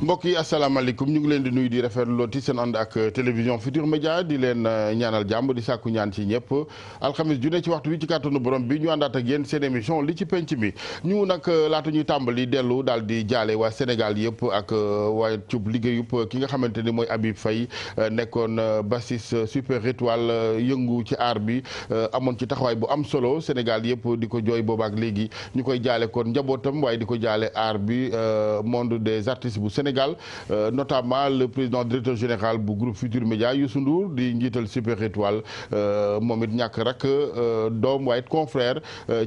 mbokk yi asalaamaaleykum ñu ngi leen di nuyu di rafetlooti seen ànd ak télévision Futur Média di leen ñaanal jàmm di sàkku ñaan ci ñëpp alxamis ju ne ci waxtu wi ci kàttanu borom bi ñu àndaat ak yéen seen émission li ci penc mi ñu nag laata ñuy tàmbali dellu daal di jaale waa Sénégal yëpp ak waa cub liggéeyub ki nga xamante ni mooy Habib Faye nekkoon Bassiste Super Étoile yëngu ci aar bi amoon ci taxawaay bu am solo Sénégal yëpp di ko jooy boobaak léegi ñu koy jaale kon njabootam waaye di ko jaale aar bi monde des artistes bu Sénégal notamment le président directeur général bu groupe Futur Média Youssou Ndour di njiital Super Étoile moom it ñàkk rak doom waaye confrère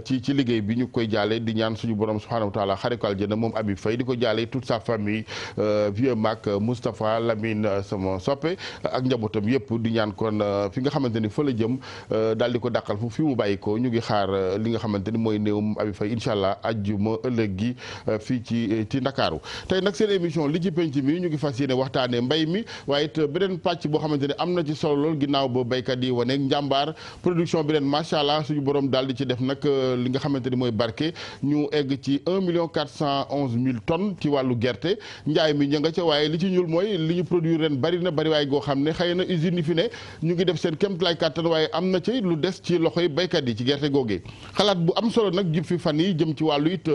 ci liggéey bi ñu koy jaale di ñaan suñu borom subhanahu wa taala xare ko aljana moom Habib Faye di ko jaale toute sa famille vieux Mac Moustapha Lamine sama soppe ak njabootam yëpp di ñaan kon fi nga xamante ni fa la jëm daal di ko dàqal fu fi mu bàyyi ko ñu ngi xaar li nga xamante ni mooy néewum Habib Faye incha allah ajjuma ëllëg gi fii ci Ndakaaru tey nag seen émission li ci penc mi ñu ngi fas yéene waxtaanee mbay mi waaye it beneen pàcc boo xamante ne am na ci solo lool ginnaaw ba béykat yi wane njàmbaar production bi ren macha allah suñu borom daal di ci def nag li nga xamante ni mooy barke ñu egg ci 1,411,000 tonnes ci wàllu gerte njaay mi ña nga ca waaye li ci ñuul mooy li ñu produire ren bari na bari waaye goo xam ne xëy na usines yi fi ne ñu ngi def seen kéemtalaay kàttan waaye am na ci lu des ci loxoy béykat yi ci gerte googee xalaat bu am solo nag jub fi fan yi jëm ci wàllu it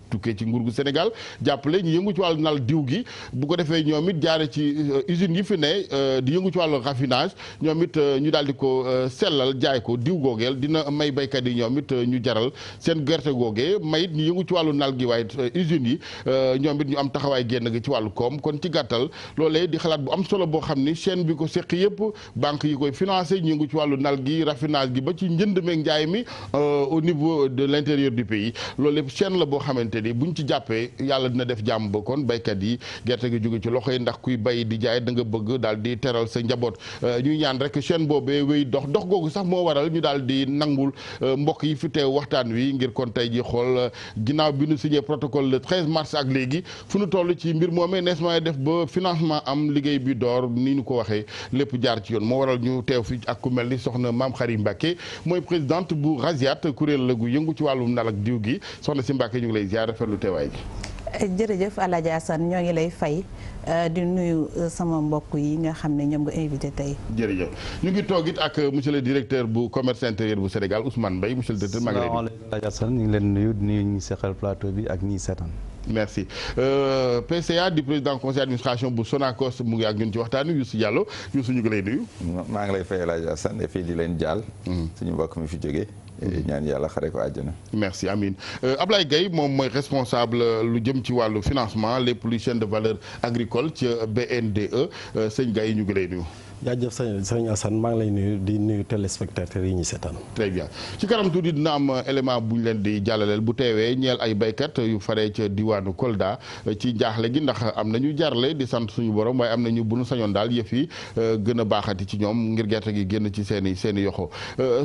tukkee ci nguur gu Sénégal jàppale ñu yëngu ci wàllu nal diw gi bu ko defee ñoom it jaare ci usines yi fi ne di yëngu ci wàllu raffinage ñoom it ñu daal di ko sellal jaay ko diw googeel dina may baykat yi ñoom it ñu jaral seen gerte googee may it ñu yëngu ci wàllu nal gi waaye usines yi ñoom it ñu am taxawaay génn gi ci wàllu koom kon ci gàttal loolee di xalaat bu am solo boo xam ni chaîne bi ko seq yëpp banque yi koy financé ñu yëngu ci wàllu nal gi raffinage gi ba ci njënd meeg njaay mi au niveau de l'intérieur du pays loolu lépp chaîne la boo xamante ni buñ ci jàppee yàlla dina def jàmm ba kon baykat yi gerte gi jóge ci loxo yi ndax kuy bay di jaay da nga bëgg daal di teral sa njaboot ñuy ñaan rek chaîne boobee wéy dox googu sax moo waral ñu daal di nangul mbokk yi fi teew waxtaan wi ngir kon tey ji xool ginnaaw bi ñu signé protocole le 13 mars ak léegi fu ñu toll ci mbir moomee nees ma def ba financement am liggéey bi door ni ñu ko waxee lépp jaar ci yoon moo waral ñu teew fi ak ku mel ni soxna Maam Xari Mbàkke mooy présidente bu Rasiat kuréel la gu yëngu ci wàllum nal ak diw gi soxna si Mbàkke ñu ngi lay ziar rafetlu teewaay gi. jërëjëf Alaaji Assane ñoo ngi lay fay di nuyu sama mbokk yi nga xam ne ñoom nga invité tey. jërëjëf ñu ngi toog it ak monsieur le directeur bu commerce intérieur bu Sénégal Ousmane Mbaye monsieur le directeur maa ngi lay nuyu. salaamaaleykum Alaaji Assane ñu ngi leen nuyu di nuyu ñi seqal plateau bi ak ñi seetaan. merci PCA di président conseil d'administration bu Sonacos mu ngi ak ñun ci waxtaan wi Youssou Diallo Youssou ñu ngi lay nuyu. maa ngi lay fay Alaaji Assane fii di leen jaal. suñu mbokk mi fi jógee. ñaan yàlla xare ko àjjana. merci Amine Ablaye Gaye moom mooy responsable lu jëm ci wàllu financement les plus chaînes de valeur agricole ci BNDE sëñ Gaye ñu ngi lay nuyu. jaajëf sëñ Assane maa ngi lay nuyu di nuyu téléspectateurs yi ñu seetaan. très bien ci kanam tuuti dina am élément bu ñu leen di jàllaleel bu teewee ñeel ay baykat yu faree ca diwaanu Kolda ci jaaxle gi ndax am na ñu jarle di sant suñu borom waaye am na ñu bu nu sañoon daal yëf yi gën a baaxati ci ñoom ngir gerte gi génn ci seen i yoxo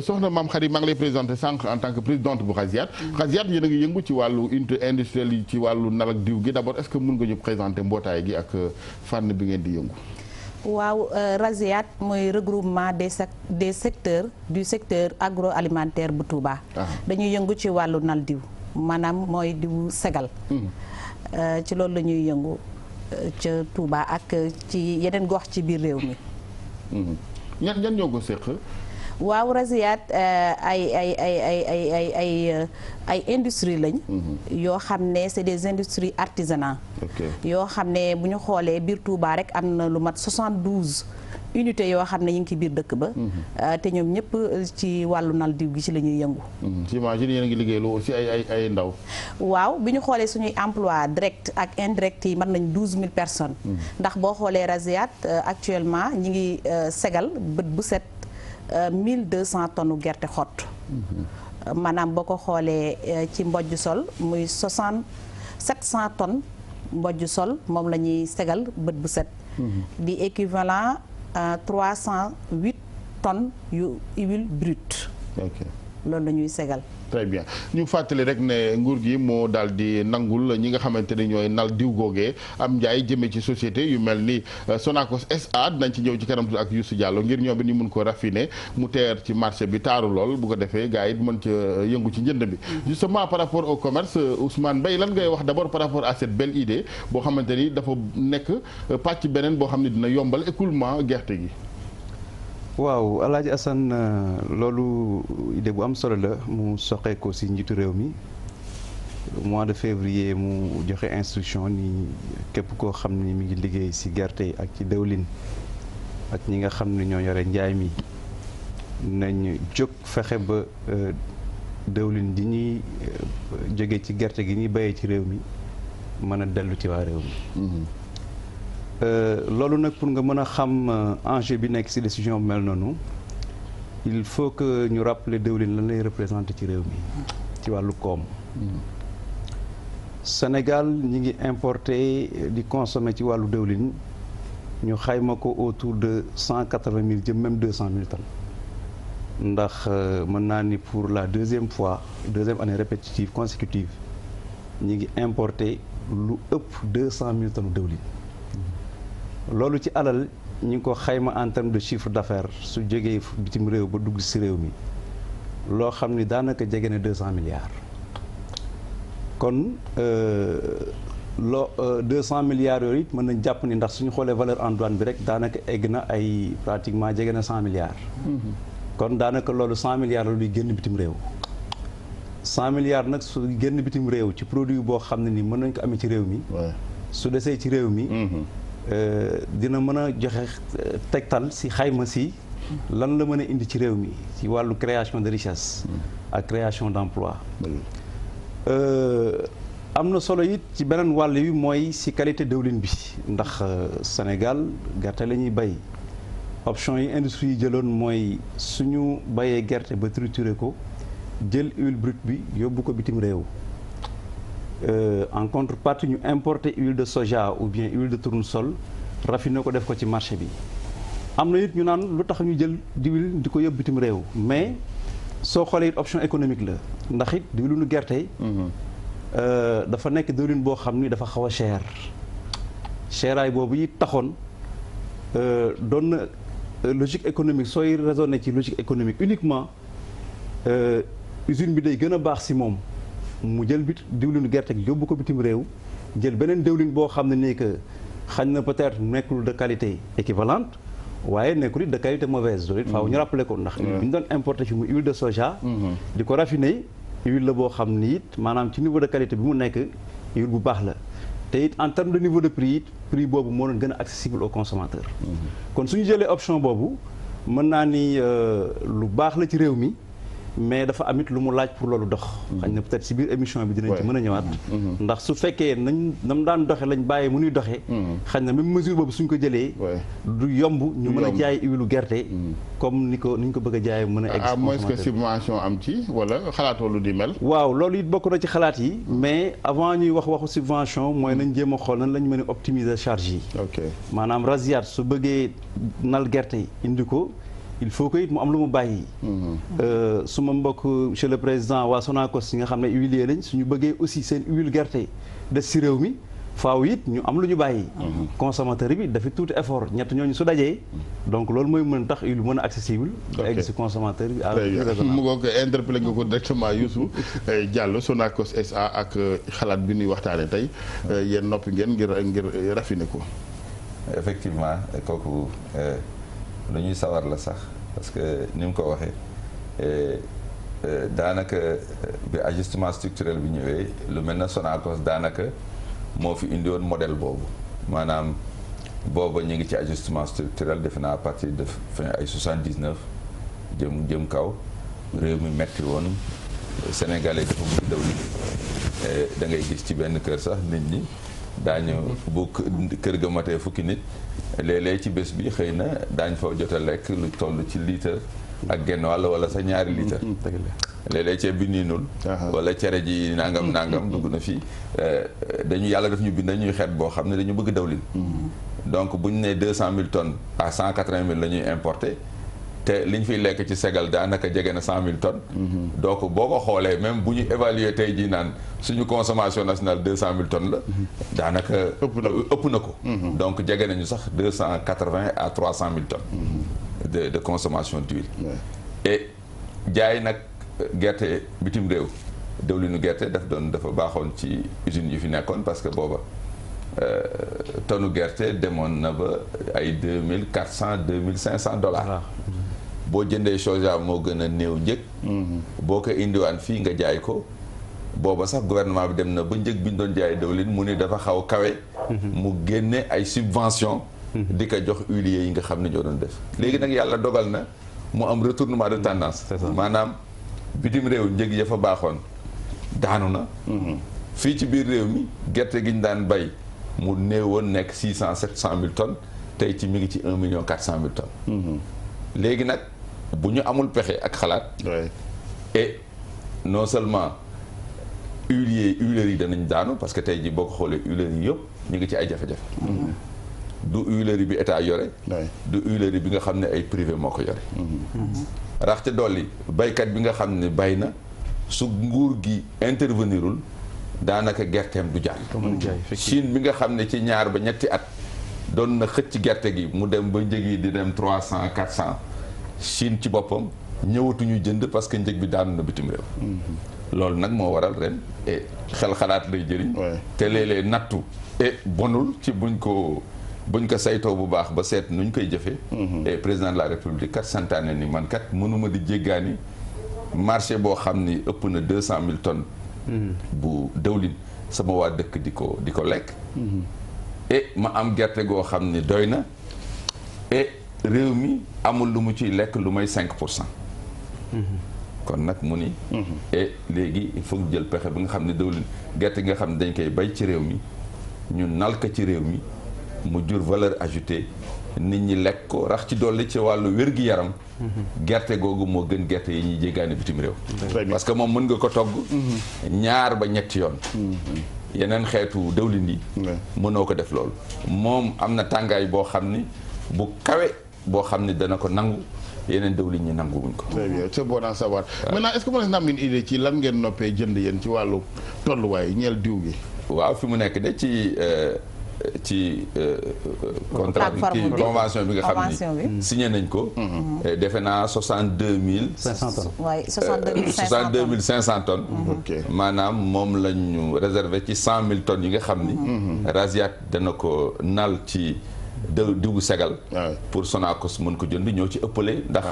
soxna Maam Xari maa ngi lay présenté sànq en tant que présidente bu Rasiat. Rasiat yéen a ngi yëngu ci wàllu unité industrielle yi ci wàllu nal ak diw gi d' abord est ce que mën nga ñu présenter mbootaay gi ak fànn bi ngeen di yëngu. waaw Rasiat mooy regroupement des secteurs du secteur agroalimentaire bu Touba. dañuy yëngu ci wàllu nal diw maanaam mooy diw segal. ci loolu la ñuy yëngu ca Touba ak ci yeneen gox ci biir réew mi. ñan ñoo ko seq. waaw Rasiat ay industrie lañ. yoo xam ne c'est des industries artisanales. yoo xam ne bu ñu xoolee biir Touba rek am na lu mat 72 unités yoo xam ne ñu ngi ci biir dëkk ba. te ñoom ñëpp ci wàllu nal diw gi ci la ñuy yëngu. j'imagine yéen a ngi liggéey lu aussi ay ndaw. waaw bi ñu xoolee suñuy emploi direct ak indirect yi mën nañ 12000 personnes. ndax boo xoolee Rasiat actuellement ñi ngi segal bët bu set. 1200 tonnes gerte xott maanaam boo ko xoolee ci mbojj sol muy 700 tonnes mbojj sol moom la ñuy segal bët bu set di équivalent 308 tonnes yu huile brute loolu la ñuy segal. très bien ñu fàttali rek ne nguur gi moo daal di nangul ñi nga xamante ni ñooy nal diw googee am njaay jëmee ci société yu mel ni Sonacos SA dinañ ci ñëw ci kanam ak Youssou Diallo ngir ñoom it ñu mun ko raffiner mu teer ci marché bi taaru lool bu ko defee gars yi mën ca yëngu ci njënd bi. justement par rapport au commerce Ousmane Mbaye lan ngay wax d'abord par rapport à cette belle idée boo xamante ni dafa nekk pàcc beneen boo xam ne dina yombal écoulement gerte gi. waaw Alaaji Assane loolu idée bu am solo la mu soqee ko si njiitu réew mi mois de février mu joxe instruction ni képp koo xam ni mi ngi liggéey si gerte ak ci dëwlin ak ñi nga xam ne ñoo yore njaay mi nañ jóg fexe ba dëwlin di ñuy jóge ci gerte gi ñuy béyee ci réew mi mën a dellu ci waa réew mi. loolu nag pour nga mën a xam enjeu bi nekk ci décision bu mel noonu il faut que ñu rappeler dëwlin lan lay représenter ci réew mi ci wàllu koom. Sénégal ñi ngi importer di consommer ci wàllu dëwlin ñu xayma ko autour de 180 000 jëm même 200 000 tonnes ndax mën naa ni pour la deuxième année répétitive consécutive ñi ngi importer lu ëpp 200 000 tonnes dëwlin. loolu ci alal ñu ngi ko xayma en terme de chiffre d'affaires su jógee bitim réew ba dugg ci réew mi loo xam ni daanaka jege na 200 milliards kon 200 milliards yooyu it mën nañ jàpp ni ndax suñu xoolee valeur en douane bi rek daanaka egg na ay pratiquement jege na 100 milliards. kon daanaka loolu 100 milliards la luy génn bitim réew. 100 milliards nag su génn bitim réew ci produit boo xam ne ni mën nañ ko amee ci réew mi. su desee ci réew mi. dina mën a joxe tegtal ci xayma ci lan la mën a indi ci réew mi ci wàllu création de richesse ak création d'emploi. am na solo it ci beneen wàll wi mooy ci qualité dëwlin bi ndax Sénégal gerte la ñuy bay option yi industrie yi jëloon mooy suñu bayee gerte ba triturer ko jël huile brute bi yóbbu ko bitim réew. En contrepartie ñu importer huile de soja ou bien huile de tournesol raffiné ko def ko ci marché bi am na it ñu naan lu tax ñu jël diwlin di ko yóbbu bitim réew mais soo xoolee it option économique la ndax it diwlinu gerte dafa nekk diwlin boo xam ni dafa xaw a cher cheraay boobu it taxoon doon na logique économique sooy raisonné ci logique économique uniquement usine bi day gën a baax si moom mu jël diwlinu gerte gi yóbbu ko bitim réew jël beneen diwlin boo xam ne nii que xañ na peut-être nekkul de qualité équivalente waaye nekkul it de qualité mauvaise loolu it faaw ñu rappelé ko ndax huile bi ñu doon importé fi mu huile de soja di ko raffiné huile la boo xam ni it maanaam ci niveau de qualité bi mu nekk huile bu baax la te it en terme de niveau de prix it prix boobu moo doon gën a accessible au consommateur kon suñu jëlee option boobu mën naa ni lu baax la ci réew mi mais dafa amit lu mu laaj pour loolu dox. xañ na peut-être ci biir émission bi dinañ ci mën a ñëwaat. ndax su fekkee nam daan doxe lañ bàyyi mu nuy doxee. xañ na même mesure boobu suñ ko jëlee. du yomb ñu mën a jaay huile gerte. comme ni ñu ko bëgg a jaayee mën a. egg à moins que subvention am ci wala xalaatoo lu di mel. waaw loolu it bokk na ci xalaat yi. mais avant ñuy waxu subvention mooy nañ jéem a xool nan lañ mën a optimiser charge yi. ok maanaam Rasiaat su bëggee nal gerte indi ko. il faut que it mu am lu mu bàyyi. su ma mbokk monsieur le président waa Sonacos yi nga xam ne huilier lañ suñu bëggee aussi seen huile gerte des ci réew mi faaw it ñu am lu ñu bàyyi. consommateur bi dafa tuuti effort ñett ñooñu su dajee. donc loolu mooy mën tax huile mën a accessible. ba egg ci consommateur bi. mu ngoog interpellé nga ko directement Youssou Diallo Sonacos SA ak xalaat bi ñuy waxtaanee tey yéen noppi ngeen ngir raffiner ko. effectivement kooku. lu ñuy sawar la sax parce que ni mu ko waxee daanaka bi ajustement structurel bi ñëwee lu mel na Sonacos daanaka moo fi indi woon modèle boobu maanaam booba ñu ngi ci ajustement structurel defe naa à partir de fin ay 79 jëm kaw réew mi metti woon sénégalais dafa bëgg dawlin da ngay gis ci benn kër sax nit ñi daañu bu kër ga matee fukki nit léeg-léeg ci bés bi xëy na daañ fa jot a lekk lu toll ci litre ak genn wàll wala sa ñaari litre léeg-léeg ceeb bi niinul wala cere ji nangam dugg na fii dañu yàlla daf ñu bind ñuy xeet boo xam ne dañu bëgg dawlin donc bu ñu nee 200 000 tonnes à 180 000 la ñuy importer te liñ fiy lekk ci Ségal daanaka jege na 100 000 tonnes. donc boo ko xoolee même bu ñu évaluer tey jii naan suñu consommation nationale 200 000 tonnes la. daanaka ëpp na ko. donc jege nañu sax 280 à 300 000 tonnes. de consommation d'huile. et jaay nag gerte bitim réew dëwlinu gerte dafa baaxoon ci usines yu fi nekkoon parce que booba tonne gerte demoon na ba ay $2400 $2500. boo jëndee soja moo gën a néew njëg. boo ko indiwaan fii nga jaay ko booba sax gouvernement bi dem na ba njëg bi ñu doon jaay dëwlin mu ni dafa xaw kawe. mu génne ay subventions. di ko jox huiliers yi nga xam ne ñoo doon def. léegi nag yàlla dogal na mu am retournement de tendance. maanaam bitim réew njëg ya fa baaxoon daanu na. fii ci biir réew mi gerte gi ñu daan bay mu néewoon nekk 600 700 000 tonnes tey ci mi ngi ci 1 400 000 tonnes. léegi nag bu ñu amul pexe ak xalaat. et non seulement huileurs yi danañ daanu parce que tey jii boo ko xoolee huileurs yi yëpp ñu ngi ci ay jafe-jafe. du huilerie bi état yore. du huilerie bi nga xam ne ay privé moo ko yore. rax ca dolli baykat bi nga xam ne bay na su nguur gi intervenirul daanaka gerteem du jaar. Chine bi nga xam ne ci ñaar ba ñetti at doon na xëcc gerte gi mu dem ba njëg yi di dem 300 400 Chine ci boppam ñëwatuñu jënd parce que njëg bi daanu na bitim réew. loolu nag moo waral ren et xel xalaat lay jëriñ. te léeg-léeg nattu et bonul ci buñ ko saytoo bu baax ba seet nuñ koy jëfee. et président de la république kat santaane ni man kat mënuma di jéggaani marché boo xam ni ëpp na 200 000 tonnes. bu dëwlin sama waa dëkk di ko lekk. et ma am gerte goo xam ni doy na et réew mi amul lu mu ciy lekk lu may 5%. kon nag mu ni. et léegi il faut jël pexe bi nga xam ne dëwlin gerte gi nga xam ne dañ koy bay ci réew mi ñu nal ko ci réew mi. mu jur valeur ajoutée nit ñi lekk ko rax ci dolli ci wàllu wér-gi-yaram. gerte googu moo gën gerte yi ñuy jéggaani bitim réew. parce que moom mën nga ko togg. ñaar ba ñetti yoon. yeneen xeetu dëwlin yi. mënoo ko def loolu. moom am na tàngaay boo xam ni bu kawe boo xam ni dana ko nangu yeneen dëwlin ñi nangu wuñ ko. très bien c'est bon à savoir. maintenant est-ce que mën na am une idée ci lan ngeen noppee jënd yéen ci wàllu tolluwaay ñeel diw gi. waaw fi mu nekk de ci contrat bi convention bi nga xam ni signé nañ ko. defe naa 62 500 tonnes. waaye 62 500 tonnes. maanaam moom la ñu réservé ci 100 000 tonnes yi nga xam ni. Rasiaat dana ko nal ci diwu Ségal. pour Sonacos mën ko jënd ñoo ci ëppale ndax.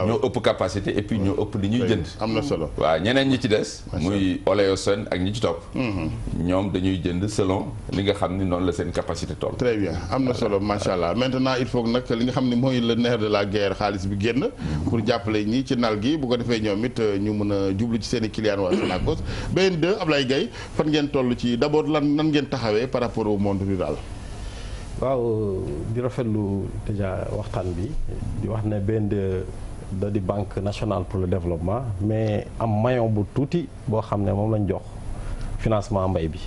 ñoo ëpp capacité et puis ñoo ëpp li ñuy jënd. am na solo waaw ñeneen ñi ci des. muy Oléosen ak ñi ci topp. ñoom dañuy jënd selon li nga xam ni noonu la seen capacité toll. très bien am na solo macha allah maintenant il faut nag li nga xam ni mooy le nerf de la guerre xaalis bi génn. pour jàppale ñi ci nal gi bu ko defee ñoom it ñu mën a jublu ci seen i clients waa Sonacos. BN2 Ablaye Gaye fan ngeen toll ci d'abord nan ngeen taxawee par rapport au monde rural. waaw di rafetlu déjà waxtaan bi di wax ne BN2 da di banque nationale pour le développement mais am maillon bu tuuti boo xam ne moom lañ jox financement mbay bi.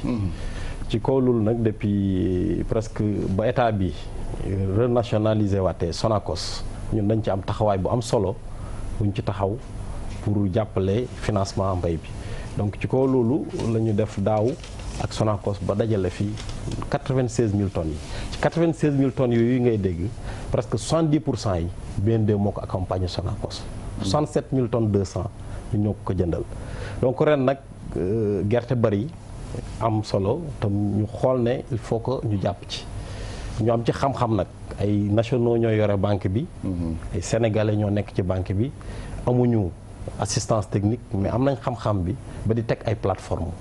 ci kaw loolu nag depuis presque ba état bi renationalisé waatee Sonacos ñun dañ ci am taxawaay bu am solo buñ ci taxaw pour jàppale financement mbay bi donc ci kaw loolu la ñu def daaw ak Sonacos ba dajale fii 96 000 tonnes yi ci 96 000 tonnes yooyu ngay dégg presque 70% yi BN2 moo ko accompagné Sonacos 67 000 tonnes 200 ñu ñoo ko jëndal donc ren nag gerte bari am solo te ñu xool ne il faut que ñu jàpp ci ñu am ci xam-xam nag ay nationaux ñoo yore banque bi ay sénégalais ñoo nekk ci banque bi amuñu assistance technique mais am nañ xam-xam bi ba di teg ay plateforme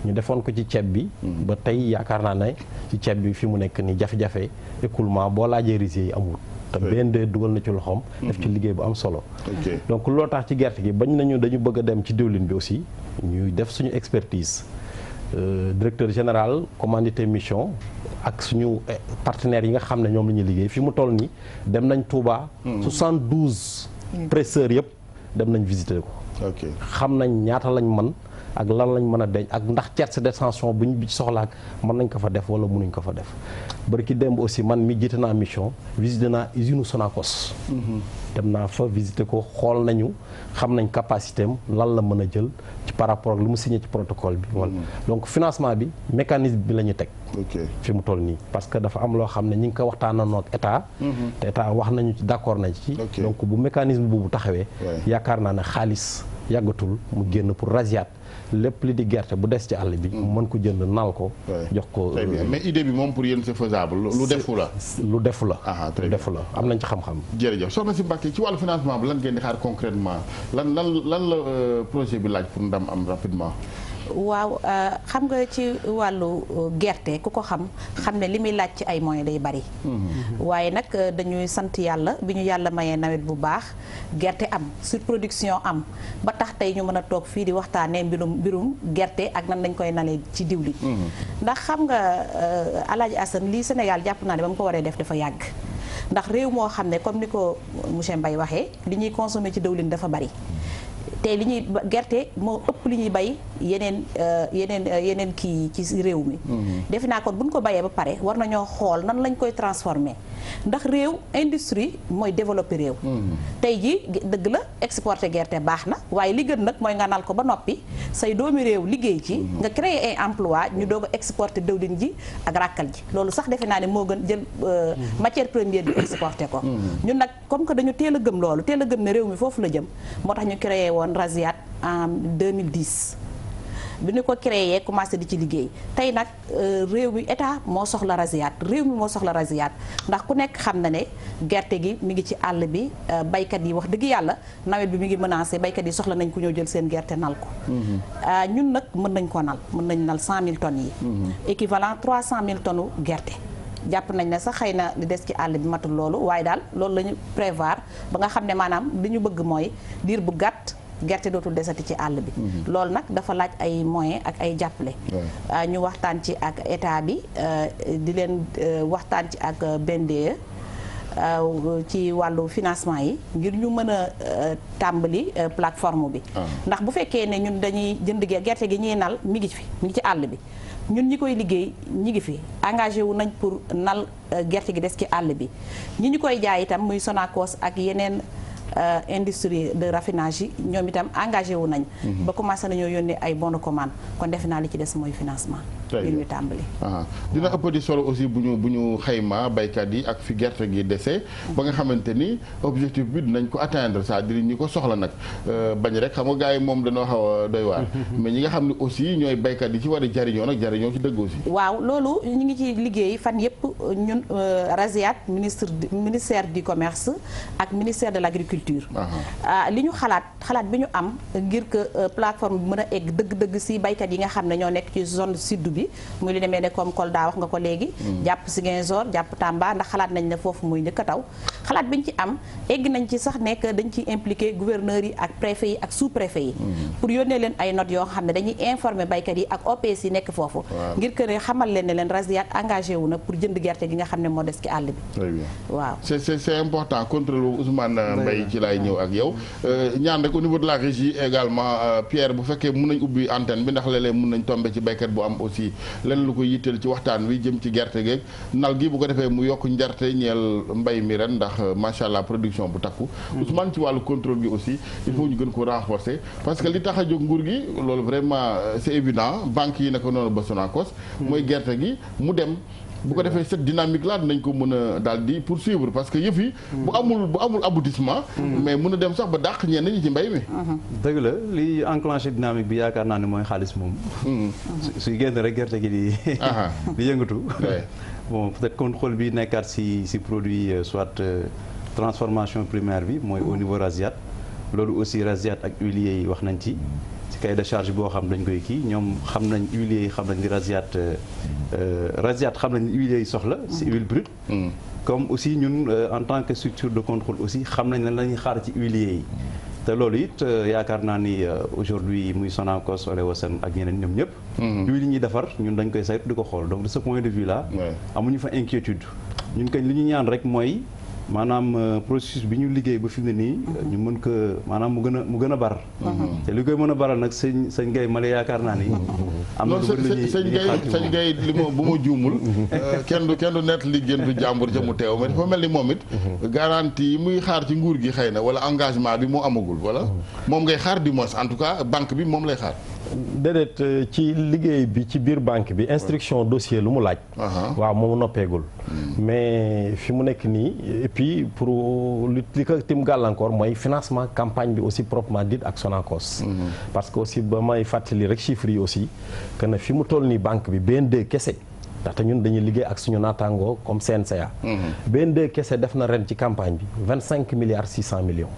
ñu defoon ko ci ceeb bi ba tey yaakaar naa ne ci ceeb bi fi mu nekk ni jafe-jafe écoulement boo laajee risées yi amul te BN2 dugal na ci loxoom def ci liggéey bu am solo donc loolu tax ci gerte gi bañ nañu dañu bëgg a dem ci diwlin bi aussi ñuy def suñu expertise directeur général commandité mission ak suñu partenaires yi nga xam ne ñoom la ñuy liggéey fi mu toll nii dem nañ Touba 72 presseurs yëpp dem nañ visiter ko xam nañ ñaata lañ mën ak lan lañ mën a denc ak ndax tierce détention bu ñu bi soxla ak mën nañ ko fa def wala mënuñ ko fa def bërki démb aussi man mi jiite naa mission visité naa usine Sonacos dem naa fa visité ko xool nañu xam nañ capacité am lan la mën a jël ci par rapport ak lu mu signé ci protocole bi wala donc financement bi mécanisme bi la ñu teg fi mu toll nii parce que dafa am loo xam ne ñi ngi ko waxtaanandoo ak état te état wax nañu ci d'accord nañ ci donc bu mécanisme boobu taxawee yaakaar naa ne xaalis yàggatul mu génn pour Rasiaat lépp li di gerte bu des ci àll bi mu mën ko jënd naal ko jox ko très bien mais idée bi moom pour yéen c'est faisable lu defu la lu defu la lu defu la am nañ ci xam-xam jërëjëf soxna si Mbacké ci wàllu financement bi lan ngeen di xaar concrètement lan la projet bi laaj pour ndam am rapidement waaw xam nga ci wàllu gerte ku ko xam ne li muy laaj ci ay moyens day bari waaye nag dañuy sant yàlla bi ñu yàlla mayee nawet bu baax gerte am surproduction am ba tax tey ñu mën a toog fii di waxtaanee mbirum gerte ak nan lañ koy nalee ci diwlin ndax xam nga Alaaji Assane lii Sénégal jàpp naa ne ba mu ko waree def dafa yàgg ndax réew moo xam ne comme ni ko monsieur Mbaye waxee li ñuy consommer ci diwlin dafa bari te li ñuy gerte moo ëpp li ñuy bay yeneen kii ci réew mi defe naa kon buñ ko bayee ba pare war nañoo xool nan lañ koy transformer ndax réew industrie mooy développer réew tey ji dëgg la exporter gerte baax na waaye li gën nag mooy nga nal ko ba noppi say doomi réew liggéey ci nga créer ay emploi ñu doog a exporter dëwlin ji ak ràkkal ji loolu sax defe naa ne moo gën jël matière première bi exporter ko ñun nag comme que dañu teel a gëm loolu teel a gëm ne réew mi foofu la jëm moo tax ñu créé woon Rasiaat en 2010 bi ñu ko créé commencé di ci liggéey tey nag réew mi état moo soxla Rasiaat réew mi moo soxla Rasiaat ndax ku nekk xam na ne gerte gi mi ngi ci àll bi baykat yi wax dëgg yàlla nawet bi mi ngi menacé baykat yi soxla nañ ku ñëw jël seen gerte nal ko ñun nag mën nañ ko nal mën nañ nal 100 000 tonnes yi équivalent 300 000 tonnes gerte jàpp nañ ne sax xëy na li des ci àll bi matul loolu waaye daal loolu la ñu prévoir ba nga xam ne maanaam li ñu bëgg mooy diir bu gàtt gerte dootul desati ci àll bi loolu nag dafa laaj ay moyens ak ay jàppale ñu waxtaan ci ak état bi di leen waxtaan ci ak BNDE ci wàllu financement yi ngir ñu mën a tàmbali plateforme bi ndax bu fekkee ne ñun dañuy jënd gerte gi ñuy nal mi ngi ci àll bi ñun ñi koy liggéey ñi ngi fi engagé wu nañ pour nal gerte gi des ci àll bi ñi ñu koy jaay itam muy Sonacos ak yeneen industrie de raffinage yi ñoom itam engagé wu nañ ba commencé nañoo yónnee ay bons de commande kon defe naa li ci des mooy financement ngir ñu tàmbali dina ëpp di solo aussi bu ñu xayma baykat yi ak fi gerte gi dese ba nga xamante ni objectif bi dinañ ko atteindre c'est-à-dire ñi ko soxla nag bañ rek xam nga gars yi moom dañoo xaw a doy waar mais ñi nga xam ne aussi ñooy baykat yi ci war a jariñoo nag jariñoo ci dëgg aussi waaw loolu ñu ngi ci liggéey fan yëpp ñun Rasiaat ministère du commerce ak ministère de l'agriculture li ñu xalaat bi ñu am ngir que plateforme bi mën a egg dëgg-dëgg si baykat yi nga xam ne ñoo nekk ci zone sud bi muy lu demee ne comme Kolda wax nga ko léegi jàpp Ziguinchor jàpp Tamba ndax xalaat nañ ne foofu muy njëkk a taw xalaat bi ñu ci am egg nañ ci sax nekk dañ ci impliqué gouverneurs yi ak préfet yi ak sous préfet yi pour yónnee leen ay notes yoo xam ne dañuy informer baykat yi ak OPS yi nekk foofu ngir que ne xamal leen ne leen Rasiaat engagé wu na pour jënd gerte gi nga xam ne moo des ci àll bi très bien waaw c'est important contrôle boobu Ousmane Mbaye ci laay ñëw ak yow ñaan rek au niveau de la régie également Pierre bu fekkee mun nañ ubbi antenne bi ndax léeg-léeg mun nañ tomber ci baykat bu am aussi lenn lu ko yitteel ci waxtaan wi jëm ci gerte geeg nal gi bu ko defee mu yokk njarte ñeel mbay mi ren ndax macha allah production bu takku Ousmane ci wàllu contrôle gi aussi il faut ñu gën ko renforcer parce que li tax a jóg nguur gi loolu vraiment c'est évident banques yi naka noonu ba Sonacos mooy gerte gi mu dem bu ko defee cette dynamique là dinañ ko mën a daal di poursuivre parce que yëf yi bu amul aboutissement mais mën a dem sax ba dàq ñenn ñi ci mbay mi dëgg la li enclenché dynamique bi yaakaar naa ne mooy xaalis moom suy génn rek gerte gi di yëngatu bon peut-être contrôle bi nekkaat si produit soit transformation primaire bi mooy au niveau Rasiaat loolu aussi Rasiaat ak huiliers yi wax nañ ci cahier de charge boo xam dañ koy kii ñoom xam nañ huiliers yi xam nañ ni Rasiaat xam nañ huiliers yi soxla si huile brute comme aussi ñun en tant que structure de contrôle aussi xam nañ lan la ñuy xaar ci huiliers yi te loolu it yaakaar naa ni aujourd'hui muy Sonacos Oleosen ak ñeneen ñoom ñëpp huile yi ñuy defar ñun dañ koy saytu di ko xool donc de ce point de vue là amuñu fa inquiétude ñun kañ li ñu ñaan rek mooy maanaam processus bi ñu liggéey ba fi mu ne nii. ñu mën ko maanaam mu gën a bar. te li koy mën a baral nag sëñ Gueye ma la yaakaar naa ni. am na lu bëri lu ñuy sëñ Gueye li ma bu ma juumul. kenn du nett li gën du jàmbur ca mu teew mais dafa mel ni moom it. garantie yi muy xaar ci nguur gi xëy na wala engagement bi moo amagul wala moom ngay xaar du moins en tout cas banque bi moom lay xaar. déedéet ci liggéey bi ci biir banque bi instruction dossier lu mu laaj. waaw moom noppeegul. mais fi mu nekk nii et puis pour li ko tim gàllankoor mooy financement campagne bi aussi proprement dit ak Sonacos. parce que aussi ba may fàttali rek chiffres yi aussi que ne fi mu toll nii banque bi BND kese. ndaxte ñun dañuy liggéey ak suñu naataangoo comme CNCA. BND kese def na ren ci campagne bi 25 milliards 600 millions.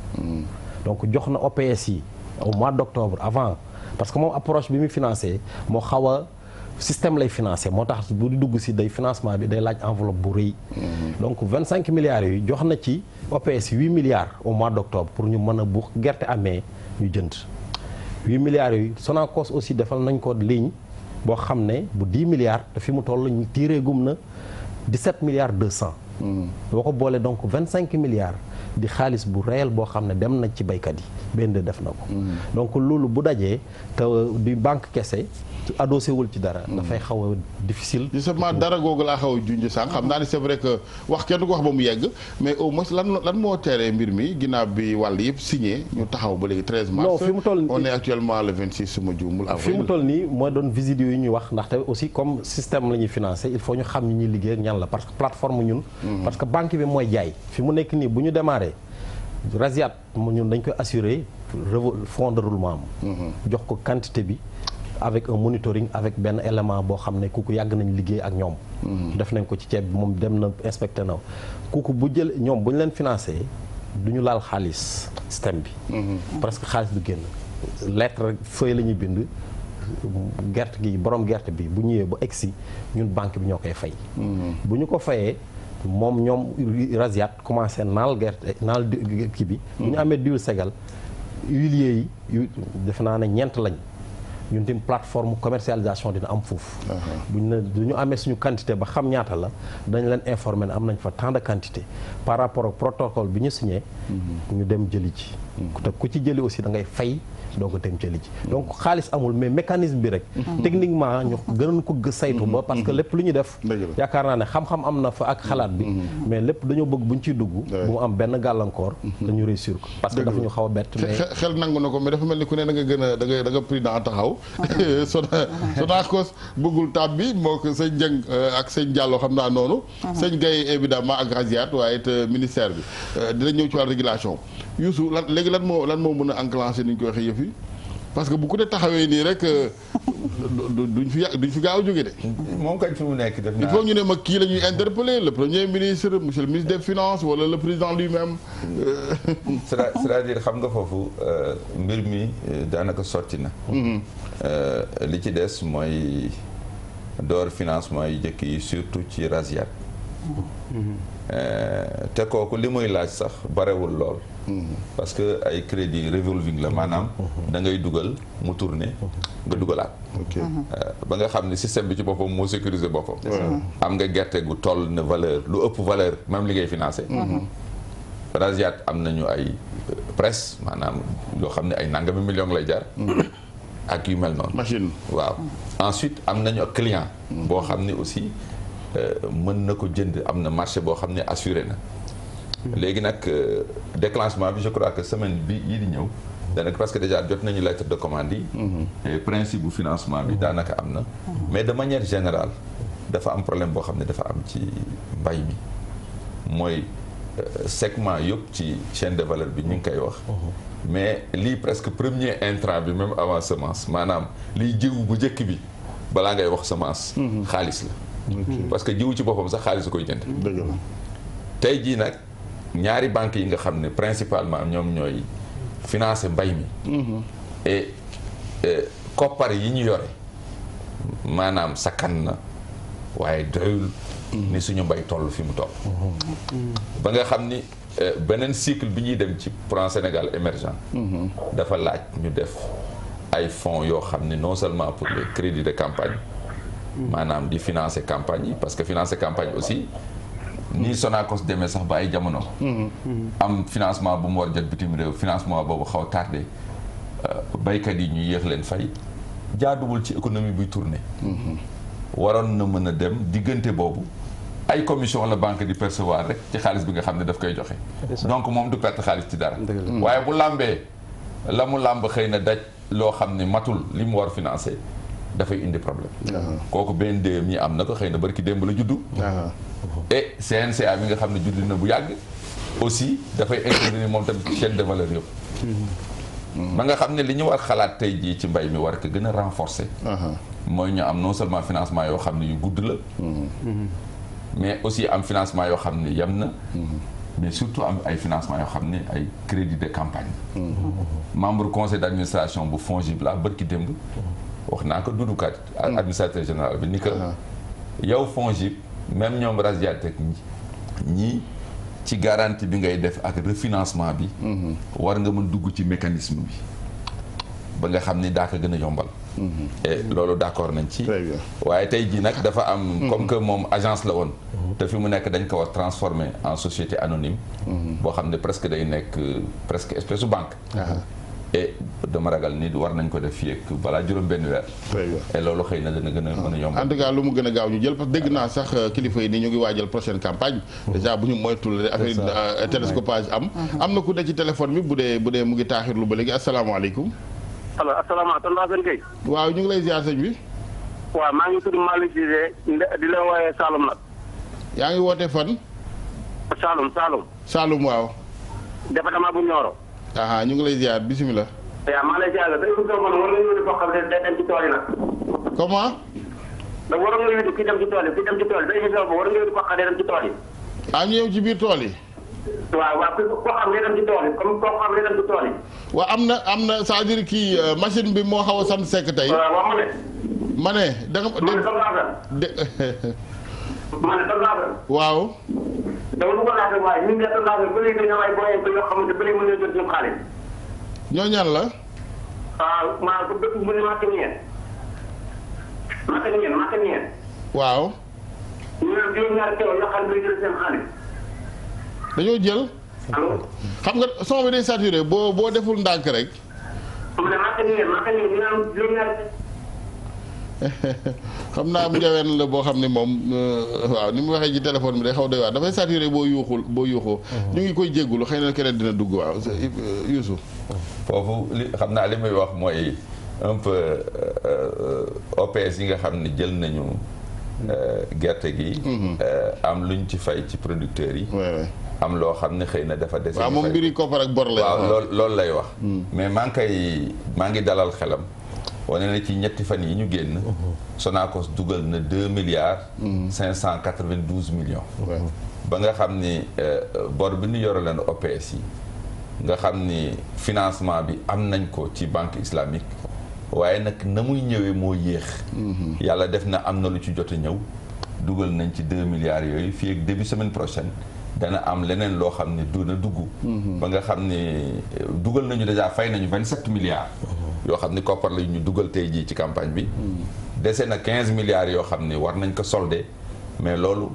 donc jox na OPS yi au mois d'octobre avant. parce que moom approche bi muy financé moo xaw a système lay financé moo tax bu dugg si day financement bi day laaj enveloppe bu rëy. donc 25 milliards yi jox na ci OPS 8 milliards au mois d'octobre pour ñu mën a bu gerte amee ñu jënd 8 milliards yi Sonacos aussi defal nañ ko ligne boo xam ne bu 10 milliards te fi mu toll ñu tiré gum na 17 milliards 200. boo ko boolee donc 25 milliards di xaalis bu réel boo xam ne dem na ci baykat yi benn def na ko. donc loolu bu dajee te di banque kese adossé wul ci dara. dafay xaw a difficile. justement dara googu laa xaw a junj sànq xam naa ni c'est vrai que wax kenn du ko wax ba mu yegg mais au moins lan moo teree mbir mi ginnaaw bi wàll yëpp signé ñu taxaw ba léegi 13 mars. non fi mu toll on est actuellement le 26 su ma juumul. fi mu toll nii mooy doon visite yooyu ñuy wax ndaxte aussi comme système la ñuy financé il faut ñu xam ñi ñuy liggéey ak ñan la parce que plateforme ñun. parce que banque bi mooy jaay fi mu nekk nii bu ñu démarré Rasiat mu ñun dañ koy assurer fonds de roulement am. jox ko quantité bi. avec un monitoring avec benn élément boo xam ne kooku yàgg nañ liggéey ak ñoom. def nañ ko ci ceeb bi moom dem na inspecté na kooku bu jël ñoom bu ñu leen financé du ñu laal xaalis système bi. parce que xaalis du génn lettre feuille la ñuy bind gerte gi borom gerte bi bu ñëwee ba egsi ñun banque bi ñoo koy fay. bu ñu ko fayee moom ñoom Rasiat commencé naal gerte naal kii bi. bu ñu amee diwul segal huiliers yi defe naa ne ñeent lañ. ñun tim plateforme commercialisation dina am foofu. bu ñu amee suñu quantité ba xam ñaata la dañ leen informer ne am nañ fa tant de quantité par rapport ak protocole bi ñu signé. ñu dem jëli ci. te ku ci jëli aussi da ngay fay doo ko dem jëli ci. donc xaalis amul mais mécanisme bi rek. techniquement ñu gënoon ko saytu ba parce que lépp lu ñu def. yaakaar naa ne xam-xam am na fa ak xalaat bi. mais lépp dañoo bëgg bu ñu ciy dugg. bu mu am benn gàllankoor. dañu réussir ko parce que dafa ñu xaw a bett. mais xel nangu na ko mais dafa mel ni ku ne da nga gën a da nga président taxaw. Sonacos bëggul tab bi moo ko sëñ Dieng ak sëñ Diallo xam naa noonu. sëñ Gueye évidemment ak Rasiat waaye it ministère bi dina ñëw ci wàllu régulation Youssou léegi lan moo mën a enclencher ni ñu koy waxee yëf yi parce que bu ku ne taxawee nii rek duñ fi gaaw a jóge de. moom kañ fi mu nekk def naa il faut ñu ne ma kii la ñuy interpeller le premier ministre monsieur le ministre des finances wala le président lui-même. c'est-à-dire xam nga foofu mbir mi daanaka sotti na. li ci des mooy door financement yu njëkk yi surtout ci Rasiat. te kooku li muy laaj sax barewul lool. parce que ay crédit revolving la maanaam. da ngay dugal mu tourner nga dugalaat. ba nga xam ne système bi ci boppam moo sécuriser boppam. am nga gerte gu toll na valeur lu ëpp valeur même li ngay financé. Rasiat am nañu ay presse maanaam yoo xam ne ay nangami millions lay jar. ak yu mel noonu. machine waaw ensuite am nañu ak client. boo xam ne aussi mën na ko jënd am na marché boo xam ne assuré na. léegi nag déclenchement bi je crois que semaine bi yii di ñëw. daanaka parce que déjà jot nañu lettre de commande yi. et principe bu financement bi daanaka am na. mais de manière générale dafa am problème boo xam ne dafa am ci mbay mi mooy segment yëpp ci chaîne de valeur bi ñu ngi koy wax. mais lii presque premier intrant bi même avant semence maanaam lii jiw bu njëkk bi balaa ngay wax semence. xaalis la. parce que jiw ci boppam sax xaalis a koy jënd. dëgg la tey jii nag ñaari banques yi nga xam ne principalement ñoom ñooy financer mbay mi. et koppar yi ñu yore maanaam sakkan na waaye doyul. ni suñu mbay toll fi mu toll. ba nga xam ni beneen cycle bi ñuy dem ci plan Sénégal émergent. dafa laaj ñu def ay fonds yoo xam ne non seulement pour les crédits de campagne. maanaam di financer campagne yi parce que financer campagne aussi nii Sonacos demee sax ba ay jamono. am financement bu mu war jot bitim réew financement boobu xaw a tardé baykat yi ñu yéex leen fay jaaduwul ci économie buy tourné. waroon na mën a dem diggante boobu ay commission la banque di percevoir rek ci xaalis bi nga xam ne daf koy joxe. donc moom du perte xaalis ci dara. waaye bu làmbee la mu làmb xëy na daj loo xam ne matul li mu war financé dafay indi problème. kooku BND mi am na ko xëy na barki démb la juddu. et CNCA mi nga xam ne juddu na bu yàgg aussi dafay intervenir moom tamit chaîne de valeur yëpp. ba nga xam ne li ñu war xalaat tey jii ci mbay mi war ko gën a renforcer. mooy ñu am non seulement financement yoo xam ne yu gudd la. mais aussi am financement yoo xam ne yem na. mais surtout am ay financement yoo xam ne ay crédit de campagne. membre conseil d' administration bu FONGIP la bërki démb. wax naa ko dudukat administrateur général bi ni que yow FONGIP même ñoom Rasiatek ñii ci garantie bi ngay def ak refinancement bi. war nga mën dugg ci mécanisme bi ba nga xam ni daa ko gën a yombal. et loolu d' accord nañ ci. waaye tey jii nag dafa am. comme que moom agence la woon. te fi mu nekk dañ ko war transformer en société anonyme. boo xam ne presque day nekk presque espèce de banque. et dama ragal ni war nañ ko def fii ak balaa juróom-benn weer. et loolu xëy na dana gën a mën a yombal. en tout cas lu mu gën a gaaw ñu jël parce que dégg naa sax kilifa yi ni ñu ngi waajal prochaine campagne. déjà bu ñu moytul affaire télescopage am. am na ku ne ci téléphone bi bu dee mu ngi taaxirlu ba léegi asalaamaaleykum. alors asalaamaaleykum Ndao Gueye. waaw ñu ngi lay ziar sëñ bi. waaw maa ngi tudd Malick Cissé di la wooyee Saloum nag. yaa ngi woote fan. Saloum. Saloum waaw. département bu Nioro. ñu ngi lay ziar bisimilah. waaw maa ngi lay ziar dañu ko mën war nga yóbbu koo xam ne day dem ci tool yi nag. comment. da waroon nga yóbbu kii dem ci tool yi dañuy war nga yóbbu koo xam ne dem ci tool yi. ñu ñëw ci biir tool yi. waaw koo xam ne dem ci tool yi comme koo xam ne dem ci tool yi. waaw am na c'est-à-dire kii machine bi moo xaw a sant sekk tey. waaw ma ne da nga. waaw. dama bëggoon naa fi waaye ñun de ba léegi dañoo am ay booyee ba yoo xamante ba léegi mën nañoo jot suñu xaalis. ñoo ñaan la. waaw maa ko dëkk bu ne Makanieen. waaw. ñu ne juróom-ñaari teew yoo xam ne dañuy jël seen xaalis. dañoo jël. allo. xam nga son bi day saturé boo deful ndànk rek. mu ne Makanieen ñu am juróom-ñaari. xam naa am njaween la boo xam ne moom waaw ni mu waxee ci téléphone bi day xaw doy waar dafay saturé boo yuuxoo ñu ngi koy jéggulu xëy na keneen dina dugg waaw Youssou. foofu xam naa li muy wax mooy un peu OPS yi nga xam ne jël nañu gerte gi am luñ ci fay ci producteurs yi am loo xam ne xëy na dafa dese waaw moom mbiri koppar ak bor lay wax waaw loolu lay wax mais maa ngi dalal xelam wane na ci ñetti fan yi ñu génn Sonacos dugal na 2 milliards 592 millions ba nga xam ni bor bi ñu yore leen OPS yi nga xam ni financement bi am nañ ko ci banque islamique waaye nag na muy ñëwee moo yéex yàlla def na am na lu ci jot a ñëw dugal nañ ci 2 milliards yooyu fii ak début semaine prochaine dana am leneen loo xam ne duna dugg ba nga xam ni dugal nañu déjà fay nañu 27 milliards yoo xam ni koppar la ñu dugal tey jii ci campagne bi dese na 15 milliards yoo xam ni war nañ ko solder mais loolu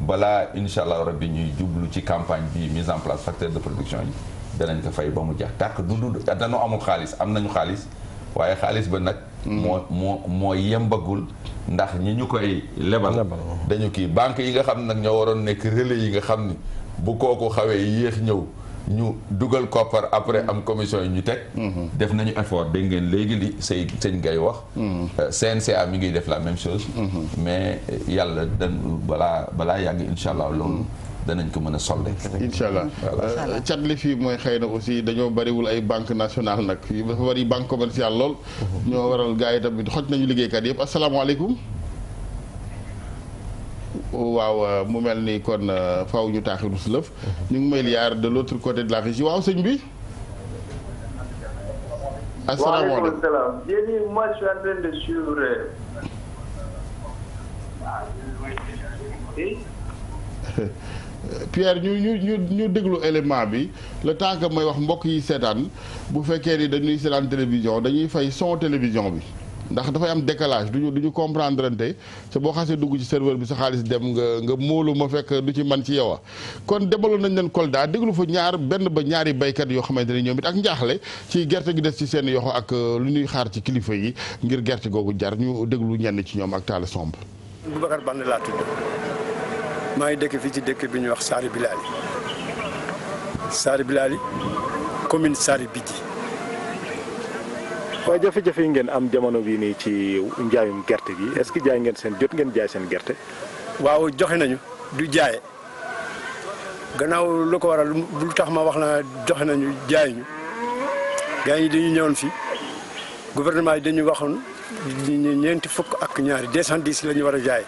balaa incha allah rabbi ñuy jublu ci campagne bi mise en place facteur de production yi danañ ko fay ba mu jeex tàkk dañoo amul xaalis am nañu xaalis waaye xaalis ba nag moo yembagul ndax ñi ñu koy lebal dañu kii banque yi nga xam ne nag ñoo waroon nekk relais yi nga xam ni bu kooku xawee yéex ñëw ñu dugal koppar après am commission yi ñu teg def nañu effort dégg ngeen léegi li sëñ Gaye wax CNCA mi ngi def la même chose mais yàlla balaa yàgg incha allah loolu danañ ko mën a solde incha allah cat li fii mooy xëy na aussi dañoo bariwul ay banque nationale nag fii dafa bari banque commerciale lool ñoo waral gars yi tamit xoj nañu liggéeykat yëpp asalaamaaleykum waaw mu mel ni kon faw ñu taaxiru si lëf ñu ngi may liyaar de l'autre côté de la régie waaw sëñ bi asalaamaaleykum moi je suis en train de suivre Pierre ñu déglu élément bi le temps que may wax mbokk yi seetaan bu fekkee ni dañuy seetaan télévision dañuy fay son télévision bi ndax dafay am décalage duñu comprendre ante te boo xasee dugg ci serveur bi sa xaalis dem nga móolu ma fekk du ci man ci yow kon demaloon nañ leen Kolda déglu fa benn ba ñaari baykat yoo xamante ne ñoom it ak njaaxle ci gerte gi des ci seen yoxo ak lu ñuy xaar ci kilifa yi ngir gerte googu jar ñu déglu ñenn ci ñoom ak Talla Somb. Boubacar Bande laa tudd maa ngi dëkk fii ci dëkk bi ñuy wax Saari Bilali commune Saari Bidji. waaye jafe-jafe yi ngeen am jamono bii nii ci njaayum gerte gi est-ce que jaay ngeen jot ngeen jaay seen gerte. waaw joxe nañu du jaaye gannaaw lu ko waral lu tax ma wax na joxe nañu jaay ñu gars yi dañu ñëwoon fii gouvernement yi dañu waxoon ñeenti fukk ak ñaari 210 la ñu war a jaay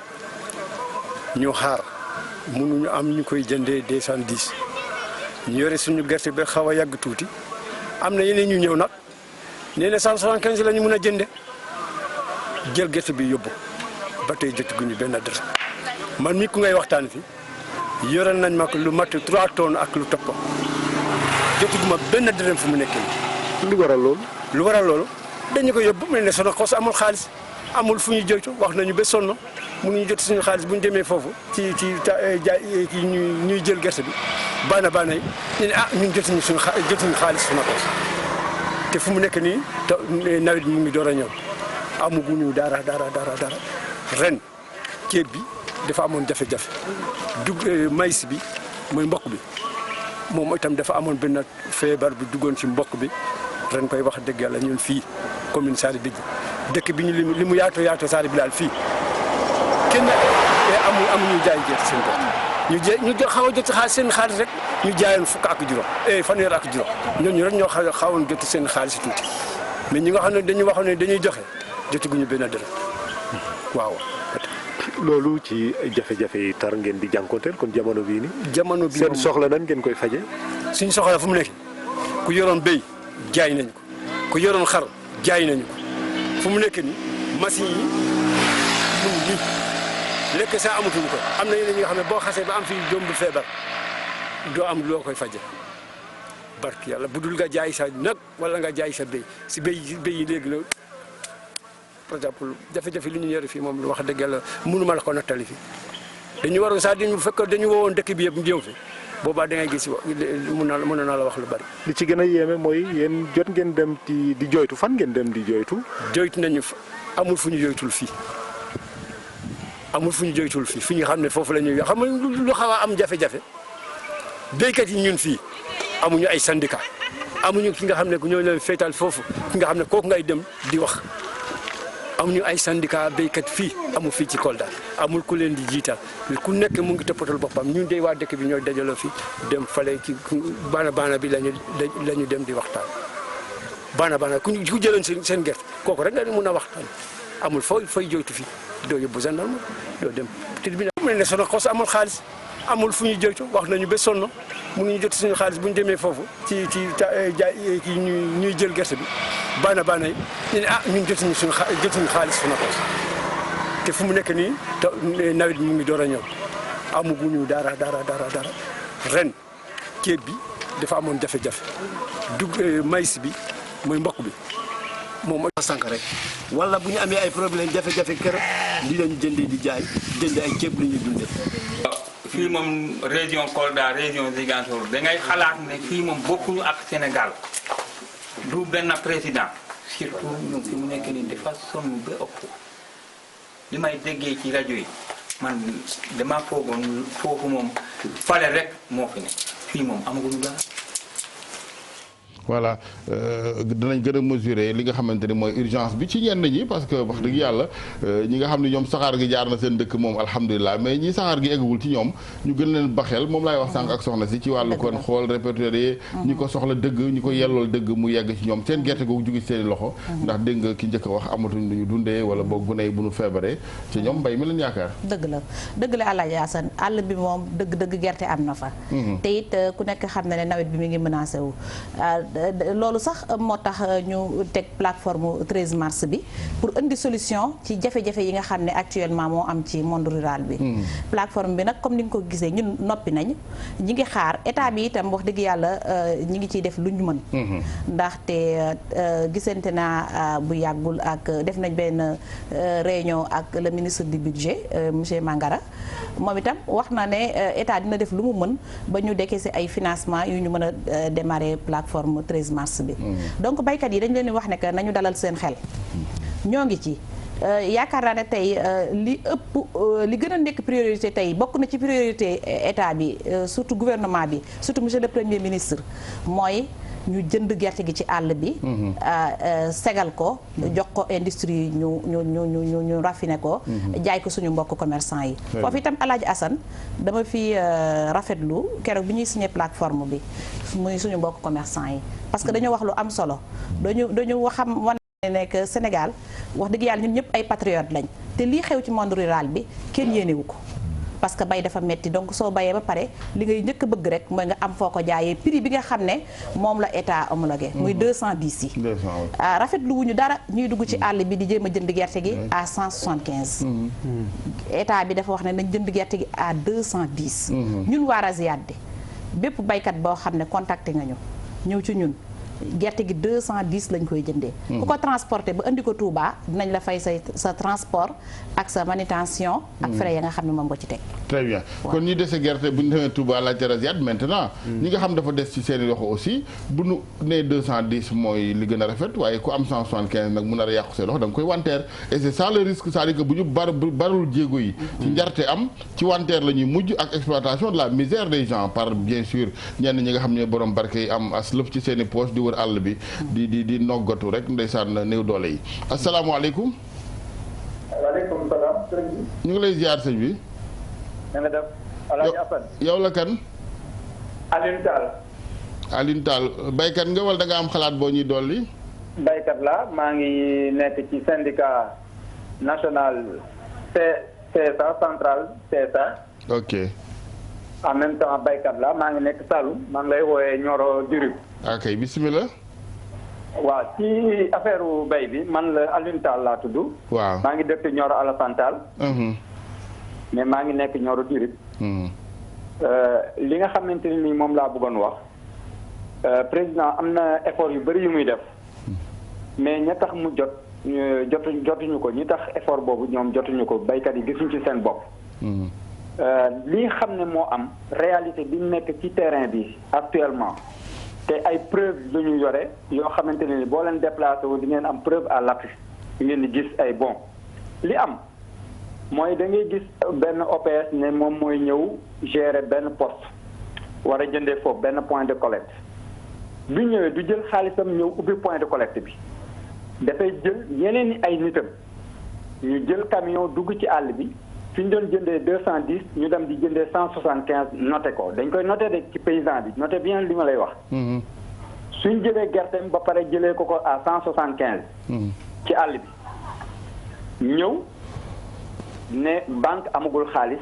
ñu xaar mënuñu am ñu koy jëndee 210 ñu yore suñu gerte ba xaw a yàgg tuuti am na yeneen ñu ñëw nag nee na 175 la ñu mën a jënde jël gerte bi yóbbu ba tey jotaguñu benn dërëm man mi ku ngay waxtaan fi yoral nañ ma ko lu mat 3 tonnes ak lu topp jotaguma benn dërëm fu mu nekk nii. lu waral loolu. lu waral loolu dañu ko yóbbu mu ne Sonacos amul xaalis amul fu ñu joytu wax nañu ba sonn mënuñu jot suñu xaalis bu ñu demee foofu ci jaay kii ñuy jël gerte bi baana yi ñu ne ñun jotuñu xaalis Sonacos te fu mu nekk nii nawet bi mu ngi door a ñëw amuguñu dara ren ceeb bi dafa amoon jafe-jafe maïs bi mooy mbokk bi moom itam dafa amoon benn feebar bi duggoon ci mbokk bi ren koy wax dëgg yàlla ñun fii commune Saari Bidji dëkk bi ñu li mu yaatoo Saari Bilal fii kenn amuñu jaay gerte seen bopp ñu xaw a jot seen xaalis rek ñu jaayoon fukk ak juróom fanweer ak juróom ñooñu rek ñoo xawoon jot seen xaalis tuuti mais ñi nga xam ne dañu waxoon ne dañuy joxe jotaguñu benn dërëm waaw. loolu ci jafe-jafe yi tar ngeen di jànkonteel kon jamono bii nii. jamono bii seen soxla nan ngeen koy faje suñu soxla fu mu nekk ku yoroon béy jaay nañu ko ku yoroon xar jaay nañu ko fu mu nekk nii machine yi mu ngi nii lekk saa amatuñu ko am na yeneen ñi nga xam ne boo xasee ba am fii doom bu feebar doo am loo koy faje barki yàlla bu dul nga jaay sa nag wala nga jaay sa béy si béy yi léegi la par exemple jafe-jafe li ñu yore fii moom lu wax dëgg yàlla mënuma la ko nattali fii dañu waroon sax bu fekkoon dañu woowoon dëkk bi yëpp ñëw fi boobaa da ngay gis mën naa la wax lu bari. li ci gën a yéeme mooy yéen jot ngeen dem di jooytu fan ngeen dem di jooytu. jooytu nañu amul fu ñu jooytul fii fi ñu xam ne foofu la ñuy xam lu xaw a am jafe-jafe béykat yi ñun fii amuñu ay syndicat amuñu ki nga xam ne ñoo leen féetal foofu ki nga xam ne kooku ngay dem di wax. amuñu ay syndicat béykat fii amul fii ci Kolda amul ku leen di jiital ku nekk mu ngi toppatoo boppam ñun de waa dëkk bi ñooy dajaloo fi dem fale ci baana bi lañu dem di waxtaan. baana ku jëloon seen gerte kooku rek nga mun a waxtaan amul fooy joytu fi doo yóbbu gendarme doo dem tribunal. mu ne Sonacos amul xaalis amul fu ñu joytu wax nañu ba sonn mënuñu jot suñu xaalis bu ñu demee foofu ci jaay kii ñuy jël gerte bi. baana yi ñu ne ñun jotuñu xaalis Sonacos te fu mu nekk nii nawet bi mu ngi door a ñëw amuguñu dara ren ceeb bi dafa amoon jafe-jafe maïs bi mooy mbokk bi moom mooy sànq rek wala bu ñu amee ay problème jafe-jafe kër li lañu jëndee di jaay jënd ay ceeb li ñuy dundee. fii moom région Kolda région Ziguinchor dangay xalaat ne fii moom bokkuñu ak Sénégal. du benn président surtout ñoom fi mu nekk nii dafa sonn ba ëpp li may déggee ci rajo yi man dama foogoon foofu moom fale rek moo fi ne fii moom amaguñu dara. voilà dinañ gën a mesurer li nga xamante ni mooy urgence bi ci ñenn ñi parce que wax dëgg yàlla ñi nga xam ne ñoom saxaar gi jaar na seen dëkk moom alhamdulilah mais ñi saxaar gi eggagul ci ñoom ñu gën leen baxel moom laay wax sànq ak soxna si ci wàllu kon xool répertorier ñi ko soxla dëgg ñi ko yellool dëgg mu yegg ci ñoom seen gerte googu jóge ci seen i loxo ndax dégg nga ki njëkk a wax amatuñ lu ñu dundee wala boog gune yi bu ñu feebaree ci ñoom mbay mi leen yaakaar dëgg la Alaaji Asan àll bi moom dëgg gerte am na fa te it ku nekk xam na ne nawet bi mi ngi menacé wu loolu sax moo tax ñu teg plateforme 13 mars bi pour indi solution ci jafe-jafe yi nga xam ne actuellement moo am ci monde rural bi. plateforme bi nag comme ni nga ko gisee ñun noppi nañ ñi ngi xaar état bi itam wax dëgg yàlla ñi ngi ciy def lu ñu mën. ndaxte gisante naa bu yàggul ak def nañ benn réunion ak le ministre du budget monsieur Mangara moom itam wax na ne état dina def lu mu mën ba ñu décaisser ay financement yu ñu mën a démarrer plateforme 13 mars bi. donc baykat yi dañ leen di wax ne que nañu dalal seen xel. ñoo ngi ci yaakaar naa ne tey li gën a nekk priorité tey bokk na ci priorité état bi surtout gouvernement bi surtout monsieur le premier ministre mooy ñu jënd gerte gi ci àll bi. segal ko jox ko industrie ñu raffiné ko. jaay ko suñu mbokk commerçant yi. foofu itam Alaaji Assane dama fi rafetlu keroog bi ñuy signé plateforme bi muy suñu mbokk commerçant yi parce que dañoo wax lu am solo dañu wan nekk Sénégal wax dëgg yàlla ñun ñëpp ay patriotes lañ te lii xew ci monde rural bi kenn yéenewu ko parce que bay dafa metti donc soo bayee ba pare li ngay njëkk a bëgg rek mooy nga am foo ko jaayee prix bi nga xam ne moom la état homologué muy 210 yi rafetlu wuñu dara ñuy dugg ci àll bi di jéem a jënd gerte gi à 175 état bi dafa wax ne nañ jënd gerte gi à 210 ñun waa Rasiaat de bépp baykat boo xam ne contacté nga ñu ñëw ci ñun gerte gi 210 lañ koy jëndee. ku ko transporté ba indi ko Touba dinañ la fay sa transport ak sa manutention. ak frais ya nga xam ne moom nga ci teg. très bien kon ñi dese gerte bu ñu demee Touba laajte Rasiaat maintenant. ñi nga xam dafa des ci seen i loxo aussi bu nu nee 210 mooy li gën a rafet waaye ku am 175 nag mu nar a yàqu seen loxo da nga koy wanteer et c'est ça le risque c'est-à-dire que bu ñu barul jéego yi. ci njarte am ci wanteer la ñuy mujj ak exploitation de la misère des gens par bien sûr ñenn ñi nga xam ne borom barke yi am as lëf ci seen i poche di wër àll bi di noggatu rek ndeysaan néew doole yi asalaamaaleykum. waaleykum salaam sëriñ bi. ñu ngi lay ziar sëñ bi. na nga def Alaaji Assane. yow la kan. Alioune Tall. Alioune Tall baykat nga wala da nga am xalaat boo ñuy dolli. baykat la maa ngi nekk ci syndicat national CSA central CSA. ok. en même temps baykat la maa ngi nekk Saloum maa ngi lay wooyee Nioro Dirib. ok bisimilah. waaw ci affaire bay bi man la Alioune Tall laa tudd. waaw maa ngi dëkk Nioro Alassane Tall. mais maa ngi nekk Nioro Dirib. li nga xamante ni moom laa bëggoon wax président am na effort yu bëri yu muy def mais ña tax mu jotuñu ko ñi tax effort boobu ñoom jotuñu ko baykat yi gisuñ ci seen bopp. li nga xam ne moo am réalité bi nekk ci terrain bi actuellement te ay preuve lu ñu yore yoo xamante ne ni boo leen déplacé wu di ngeen am preuve à l'appui di ngeen di gis ay bon li am mooy da ngay gis benn OPS ne moom mooy ñëw gérer benn poste war a jëndee foofu benn point de collecte bi ñëwee du jël xaalisam ñëw ubbi point de collecte bi dafay jël yeneen i ay nitam ñu jël camion dugg ci àll bi fi ñu doon jëndee 210 ñu dem di jëndee 175 noté ko dañ koy noté de ci paysan bi noté bien li ma lay wax. suñ jëlee gerteem ba pare jëlee ko à 175. ci àll bi ñëw ne banque amagul xaalis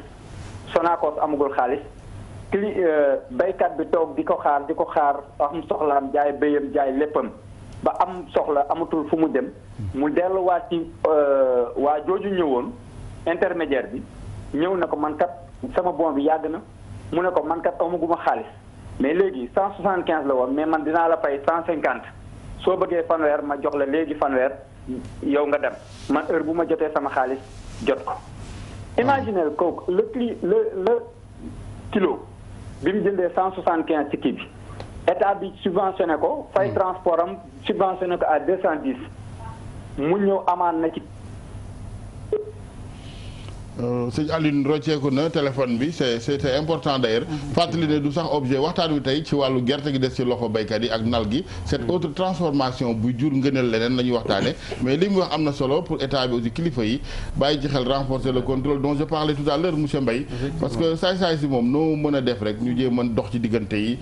Sonacos amagul xaalis baykat bi toog di ko xaar am soxlaam jaay béyam jaay léppam ba am soxla amatul fu mu dem mu delluwaat ci waa jooju ñëwoon. intermédiaire bi ñëw na ko man kat sama bon bi yàgg na mu ne ko man kat amaguma xaalis mais léegi 175 la woon mais man dinaa la fay 150 soo bëggee fanweer ma jox la léegi fanweer yow nga dem man heure bu ma jotee sama xaalis jot ko. imaginez kooku le kilo bi mu jëndee 175 ci kii bi état bi subventionné ko fay transport am subventionné ko à 210 mu ñëw amaan na ci. sëñ Alioune rocceeku na téléphone bi c'est important d'ailleurs fàttali ne du sax objet waxtaan wi tey ci wàllu gerte gi des ci loxo baykat yi ak nal gi cette autre transformation bu jur ngëneel leneen la ñuy waxtaane mais li mu wax am na solo pour état bi aussi kilifa yi bàyyi ci xel renforcer le contrôle dont je parlais tout à l'heure monsieur Mbaye parce que saay-saay si moom noo mën a def rek ñu jéem mën dox ci diggante yi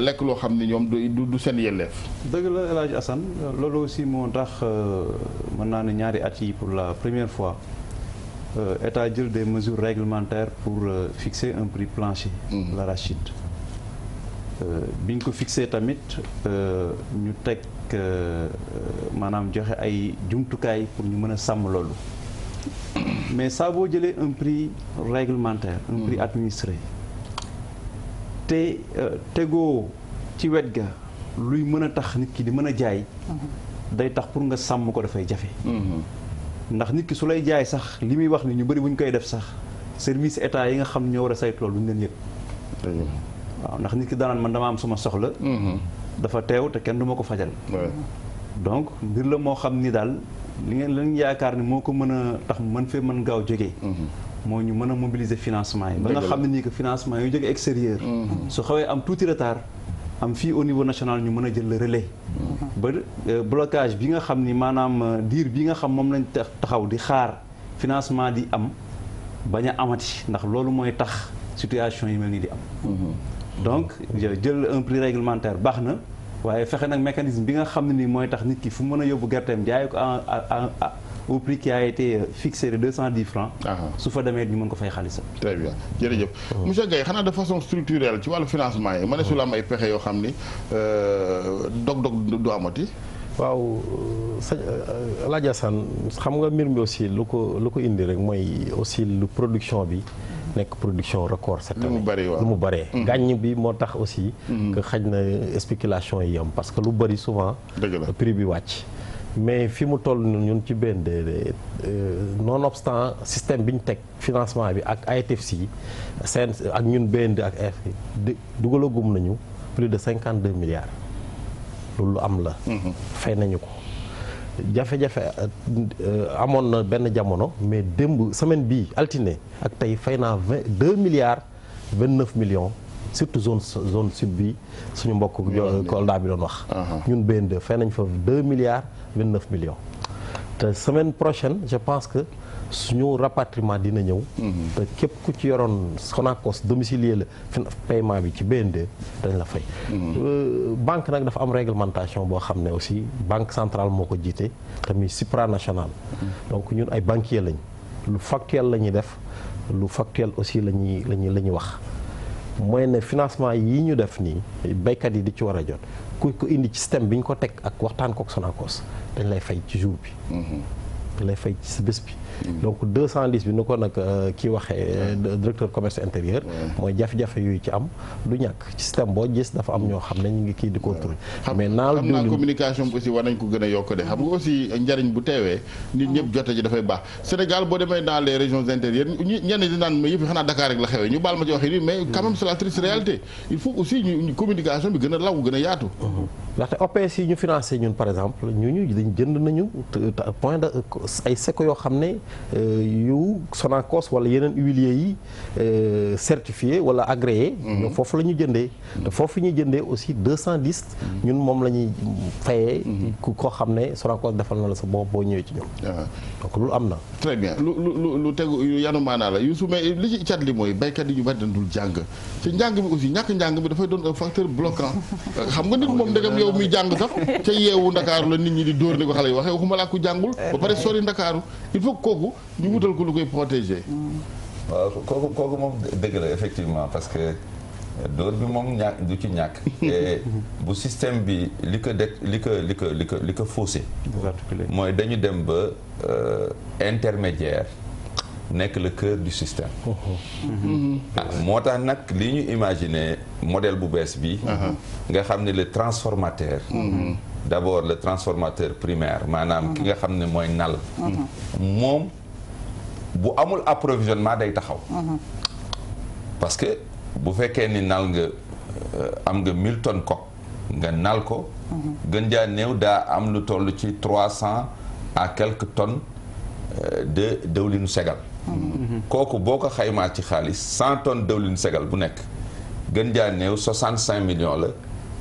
lekk loo xam ni ñoom du seen yelleef. dëgg la El Hadj Assane loolu aussi moo tax mën naa ne ñaari at yi pour la première fois État jël des mesures réglementaires pour fixer un prix plancher l'arachide biñ ko fixé tamit ñu teg maanaam joxe ay jumtukaay pour ñu mën a sàmm loolu mais saa boo jëlee un prix réglementaire un prix administré te tegoo ci wet ga luy mën a tax nit ki di mën a jaay day tax pour nga sàmm ko dafay jafe ndax nit ki su lay jaay sax li muy wax ni ñu bëri bu ñu koy def sax service état yi nga xam ñoo war a saytu loolu duñ leen yëg waaw ndax nit ki danaan man dama am suma soxla dafa teew te kenn du ma ko fajal donc mbir la moo xam ni daal li ngeen lañ yaakaar ni moo ko mën a tax mën fee mën gaaw jógee moo ñu mën a mobiliser financement yi ba nga xam ne nii que financement yu jóge extérieur su xawee am tuuti retard am fii au niveau national ñu mën a jël le relais ba blocage bi nga xam ni maanaam diir bi nga xam moom lañ taxaw di xaar financement di am bañ a amati ndax loolu mooy tax situation yi mel nii di am donc jël un prix réglementaire baax na waaye fexe nag mécanisme bi nga xam ne nii mooy tax nit ki fu mën a yóbbu gerteem jaay ko au prix qui a été fixé de 210 francs su fa demee ñu mën ko fay xaalisam. très bien jërëjëf monsieur Gaye xanaa de façon structurelle ci wàllu financement yi ma ne su la am ay pexe yoo xam ni dog-dog du amati. waaw sëñ Alaaji Assane xam nga mbir mi aussi lu ko indi rek mooy aussi lu production bi nekk production record cette année lu mu bëree gàññ bi moo tax aussi que xaj na spéculation yi am parce que lu bëri souvent prix bi wàcc mais fi mu toll ñun ci BND nonobstant système bi ñu teg financement bi ak AETFC seen ak ñun BND ak AFP dugalagum nañu plus de 52 milliards loolu am la fay nañu ko jafe-jafe amoon na benn jamono mais démb semaine bii altine ak tey fay naa 2 milliards 29 millions surtout zone sud bi suñu mbokk Kolda bi doon wax ñun BND fay nañ fa 2 milliards 29 millions te semaine prochaine je pense que suñu rapatriement dina ñëw te képp ku ci yoroon Sonacos domicilié la paiement bi ci BND dañ la fay banque nag dafa am réglementation boo xam ne aussi banque centrale moo ko jiite tamit supranational donc ñun ay banquier lañ lu factuel la ñuy def lu factuel aussi la ñuy wax mooy ne financement yi ñu def nii baykat yi di ci war a jot ku ko indi ci système bi ñu ko teg ak waxtaan kook Sonacos dañ lay fay ci jour bi dañ lay fay ci bés bi donc 210 bi ni ko nag kii waxee directeur commerce intérieur mooy jafe-jafe yooyu ci am du ñàkk ci système boo gis dafa am ñoo xam ne ñu ngi kii di contrôler mais naal xam naa communication bi aussi war nañ ko gën a yokk de xam nga aussi njariñ bu teewee nit ñëpp jote ji dafay baax Sénégal boo demee dans les régions intérieures ñenn di naan ma yëpp yi xanaa Dakar rek la xewee ñu baal ma ci waxee nii mais quand même c'est la triste réalité il faut aussi ñu communication bi gën a law gën a yaatu ndaxte OPS yi ñu financé ñun par exemple ñu dañ jënd nañu point de ay seko yoo xam ne yu Sonacos wala yeneen huiliers yi certifié wala agréé ñoom foofu la ñu jëndee te foofu ñu jëndee aussi 210 ñun moom la ñuy fayee ku ko xam ne Sonacos defal na la sa bopp boo ñëwee ci ñoom donc loolu am na très bien lu tegu yanu maanaa la yu su mais li ci cat li mooy baykat yi ñu bari dañ dul jàng te njàng mi aussi ñàkk njàng mi dafay doon un facteur bloquant xam nga nit moom ndegam yow mi jàng sax ca yeewu Ndakaaru la nit ñi di dóor ni ko xale yi waxee waxuma laa ku jàngul ba pare sori Ndakaaru il faut kooku ñu wutal ko lu koy protéger. waaw kooku moom dëgg la effectivement parce que dóor bi moom du ci ñàkk. et bu système bi li ko faussé. mooy dañu dem ba intermédiaire nekk le cœur du système. moo tax nag li ñu imaginer modèle bu bees bi. nga xam ne le transformateur. d'abord le transformateur primaire maanaam ki nga xam ne mooy nal. moom bu amul approvisionnement day taxaw. parce que bu fekkee ni nal nga am nga 1000 tonnes coque nga nal ko. gën jaa néew daa am lu toll ci 300 à quelques tonnes de dëwlinu segal. kooku boo ko xaymaa ci xaalis 100 tonnes dëwlinu segal bu nekk gën jaa néew 65 millions la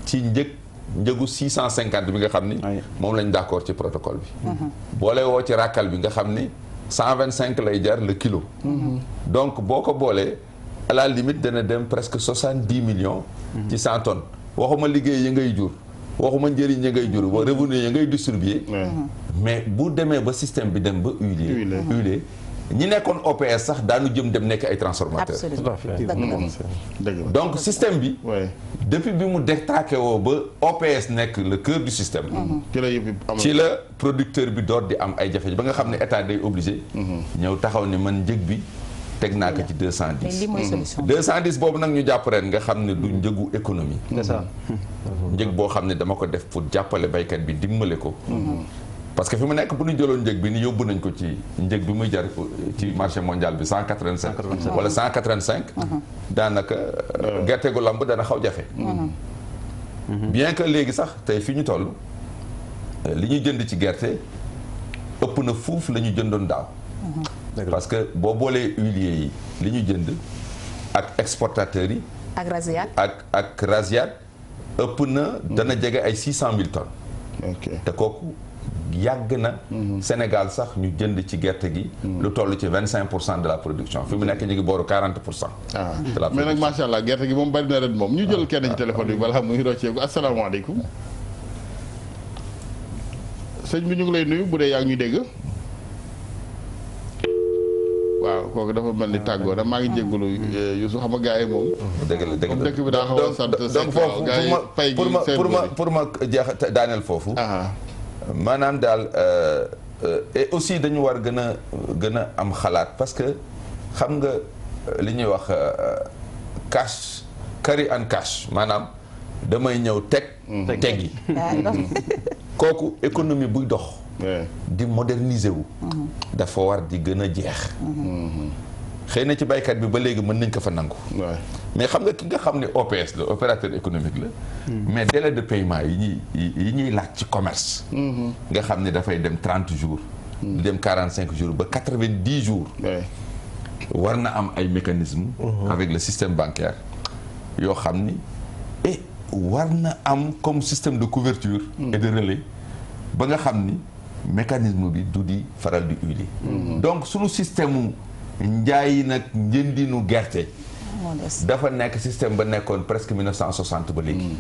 ci njëgu 650 bi nga xam ni moom lañ d'accord ci protocole bi boole woo ci ràkkal bi nga xam ni 125 lay jar le kilo donc boo ko boolee à la limite dana dem presque 70 millions ci 100 tonnes waxuma liggéey yi ngay jur waxuma njëriñ ya ngay jur wa revenu ya ngay distribuer mais bu demee ba système bi dem ba huilé ñi nekkoon OPS sax daanu jëm dem nekk ay transformateurs. donc système bi. depuis bi mu détraqué woo ba OPS nekk le cœur du système. ci la producteur bi door di am ay jafe-jafe ba nga xam ne état day obligé. ñëw taxaw ni man njëg bi teg naa ko ci 210. 210 boobu nag ñu jàpp ren nga xam ne du njëgu économie. c'est ça. njëg boo xam ne dama ko def pour jàppale baykat bi dimbale ko. parce que fi mu nekk bu ñu jëloon njëg bi ni yóbbu nañ ko ci njëg bi muy jar ci marché mondial bi 185 wala 185 daanaka gerte gu lamb dana xaw jafe bien que léegi sax tey fi ñu toll li ñuy jënd ci gerte ëpp na fuuf la ñu jëndoon daaw parce que boo boolee huiliers yi li ñu jënd ak exportateurs yi ak rasiat ëpp na dana jege ay 600 000 tonnes te kooku yàgg na Sénégal sax ñu jënd ci gerte gi lu toll ci 25% de la production fi mu nekk ñu ngi booru 40%. de la production mais nag macha allah gerte gi moom bari na ren moom ñu jël kenn ci téléphone bi balaa muy rocceeku asalaamaaleykum sëñ bi ñu ngi lay nuyu bu dee yaa ngi ñuy dégg waaw kooku dafa mel ni tàggoo na maa ngi jégalu Youssou xam nga gars yi moom. dëgg la dëgg la dëkk bi daa xaw a sant donc foofu pour ma jeex daaneel foofu. maanaam daal et aussi dañu war gën a am xalaat parce que xam nga li ñuy wax cash carry and cash maanaam damay ñëw teggi kooku économie buy dox di moderniser wu dafa war di gën a jeex xëy na ci baykat bi ba léegi mën nañ ko fa nangu mais xam nga ki nga xam ne OPS la opérateur économique la mais délai de paiement yi ñuy laaj ci commerce nga xam ne dafay dem 30 jours di dem 45 jours ba 90 jours war na am ay mécanismes avec le système bancaire yoo xam ni et war na am comme système de couverture et de relais ba nga xam ni mécanisme bi du di faral di huiler donc sunu système njaayi nag njëndinu gerte dafa nekk système ba nekkoon presque 1960 ba léegi.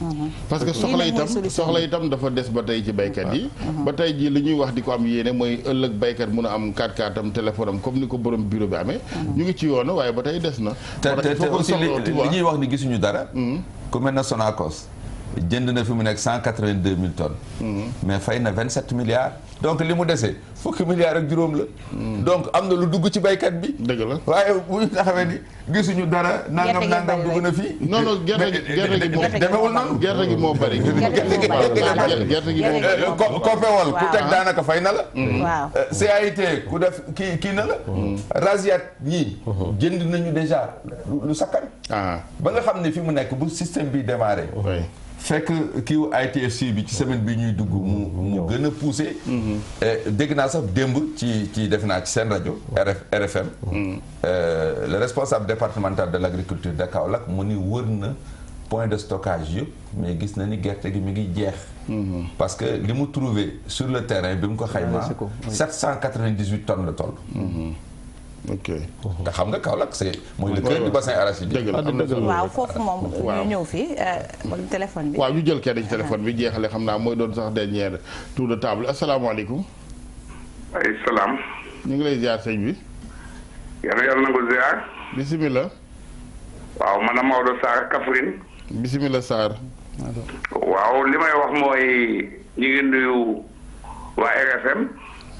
parce que soxla itam dafa des ba tey ci baykat yi. ba tey jii li ñuy wax di ko am yéene mooy ëllëg baykat mun a am 4x4 am téléphone am comme ni ko borom bureau bi amee. ñu ngi ci yoon waaye ba tey des na. te aussi li ñuy wax ni gisuñu dara. ku mel na Sonacos jënd na fi mu nekk 182 000 tonnes. mais fay na 27 milliards. donc li mu dese fukki milliards ak juróom la. donc am na lu dugg ci baykat bi. dëgg la waaye bu ñu taxawee ni gisuñu dara. nangam dugg na fii. non gerte gi moom demewul noonu. gerte gi moo bari. gerte gi moo bari. Copéol ku teg daanaka fay na la. waaw CAIT ku def kii na la. Rasiat ñii. jënd nañu déjà lu sakkan. ba nga xam ne fi mu nekk bu système bi démarré. fekk kiiw ITFC bi ci semaine bi ñuy dugg mu gën a poussé dégg naa sax démb ci def naa ci seen rajo RFM le responsable départemental de l'agriculture de Kaolack mu ni wër na point de stockage yëpp mais gis na ni gerte gi mi ngi jeex parce que li mu trouvé sur le terrain bi mu ko xaymaa 798 tonnes la toll ok nga xam nga Kaolack c'est mooy le cœur du bassin arachidier. waaw foofu moom ñu ñëw fii téléphone bi. waaw ñu jël kenn ci téléphone bi jeexale xam naa mooy doon sax dernier tour de table asalaamaaleykum. ay salaam. ñu ngi lay ziar sëñ bi. yàlla na ko ziar. bisimilah. waaw man Maodo Sarr Kaffrine. bisimilah Sarr. waaw li may wax mooy ñu ngi nuyu waa RFM.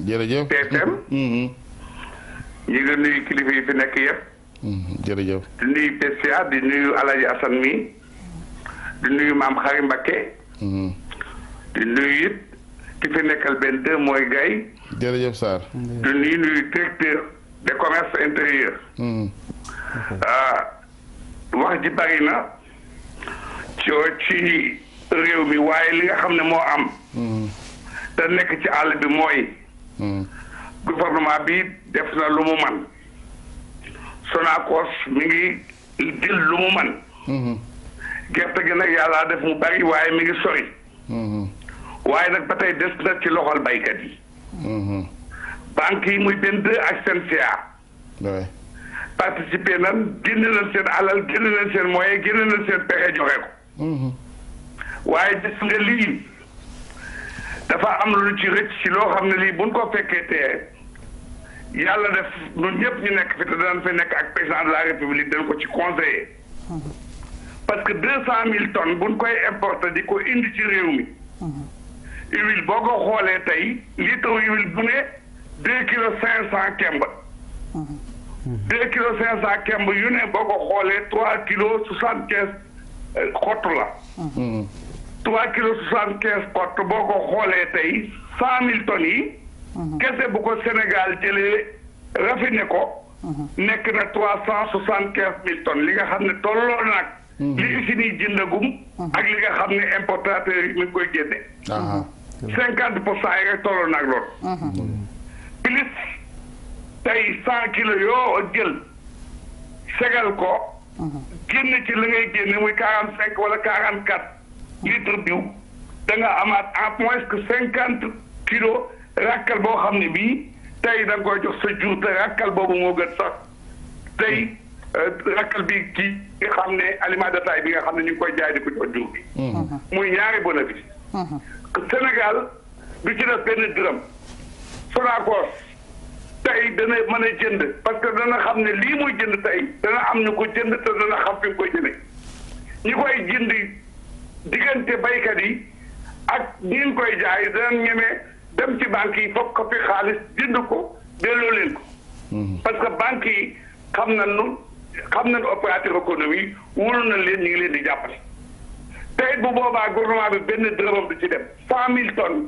jërëjëf TFM. ñu ngi nuyu kilifa yi fi nekk yëpp. jërëjëf. di nuyu PCA di nuyu Alaji Assane mi di nuyu maam Xari Mbakke. di nuyu it ki fi nekkal benn deux mooy Gaye. jërëjëf Sarr. di nuyu directeur de commerce intérieur. wax ji bari na ci réew mi waaye li nga xam ne moo am. te nekk ci àll bi mooy. gouvernement bi def na lu mu man Sonacos mi ngi jël lu mu man gerte gi nag yàlla def mu bari waaye mi ngi sori waaye nag ba tey des na ci loxol baykat yi banque yi muy benn ak CNCA participer nan génn nañ seen alal génn nañ seen moyen génn nañ seen pexe joxe ko waaye des nga lii dafa am lu ci rëcc ci loo xam ne lii buñ ko fekkee tee yàlla def ñun ñëpp ñu nekk fi te danañ fi nekk ak président de la république dañ ko ci conseiller parce que 200 000 tonnes buñ koy importer di ko indi ci réew mi huile boo ko xoolee tey litre huile bu ne 2 kilos 500 kemb 2 kilos 500 kemb yu ne boo ko xoolee 3 kilos 75 xott la 3 kilos 75 xott boo ko xoolee tey 100 000 tonnes yi kese bu ko Sénégal jëlee raffiné ko nekk na 375 000 tonnes li nga xam ne tolloo nag li usines yi jëndagum ak li nga xam ne importateurs yi mi ngi koy génne 50% yi rek tolloo nag loolu plus tey 100 kilos yoo jël segal ko génn ci li ngay génne muy 45 wala 44 litres diw da nga amaat en moins que 50 kilos rakkal boo xam ne bii tey da nga koy jox sa jur te rakkal boobu moo gën sax tey rakkal bi kii nga xam ne aliment de taille bi nga xam ne ñu ngi koy jaay di ko jox jur bi muy ñaari bénéfice Sénégal du ci def benn dërëm Sonacos tey dana mën a jënd parce que dana xam ne lii muy jënd tey dana am ñu ko jënd te dana xam fi mu koy jëndee ñi koy jënd diggante baykat yi ak ñi ngi koy jaay dana ñeme dem ci banque yi foog ko fi xaalis jënd ko delloo leen ko parce que banque yi xam nañu opérateur économique wóolu na leen ñu ngi leen di jàppale tey bu boobaa gouvernement bi benn dërëmam du ci dem 100 000 tonnes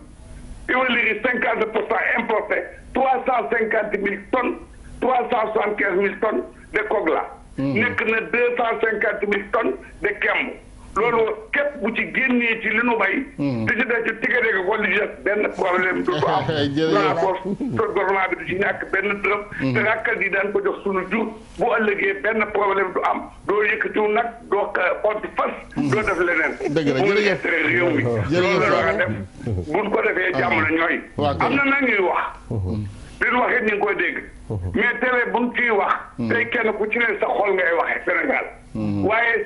huileries 50% importé 350 000 tonnes 375 000 tonnes de Kogla nekk na 250 000 tonnes de kemb loolu képp bu ci génnee ci li nu bay di ci def ci tigade ko li ci benn problème du am gouvernement bi du ci ñàkk benn dërëm te rakkal yi daan ko jox suñu jur bu ëllëgee benn problème du am doo yëkkatiw nag doo xont fas doo def leneen mu ngi intérêt réew mi loolu la war a def buñ ko defee jàmm na ñooy am na nag ñuy wax li ñu waxee ñu ngi koy dégg mais télé bu ñu ciy wax tey kenn ku ci ne sa xol ngay waxee Sénégal waaye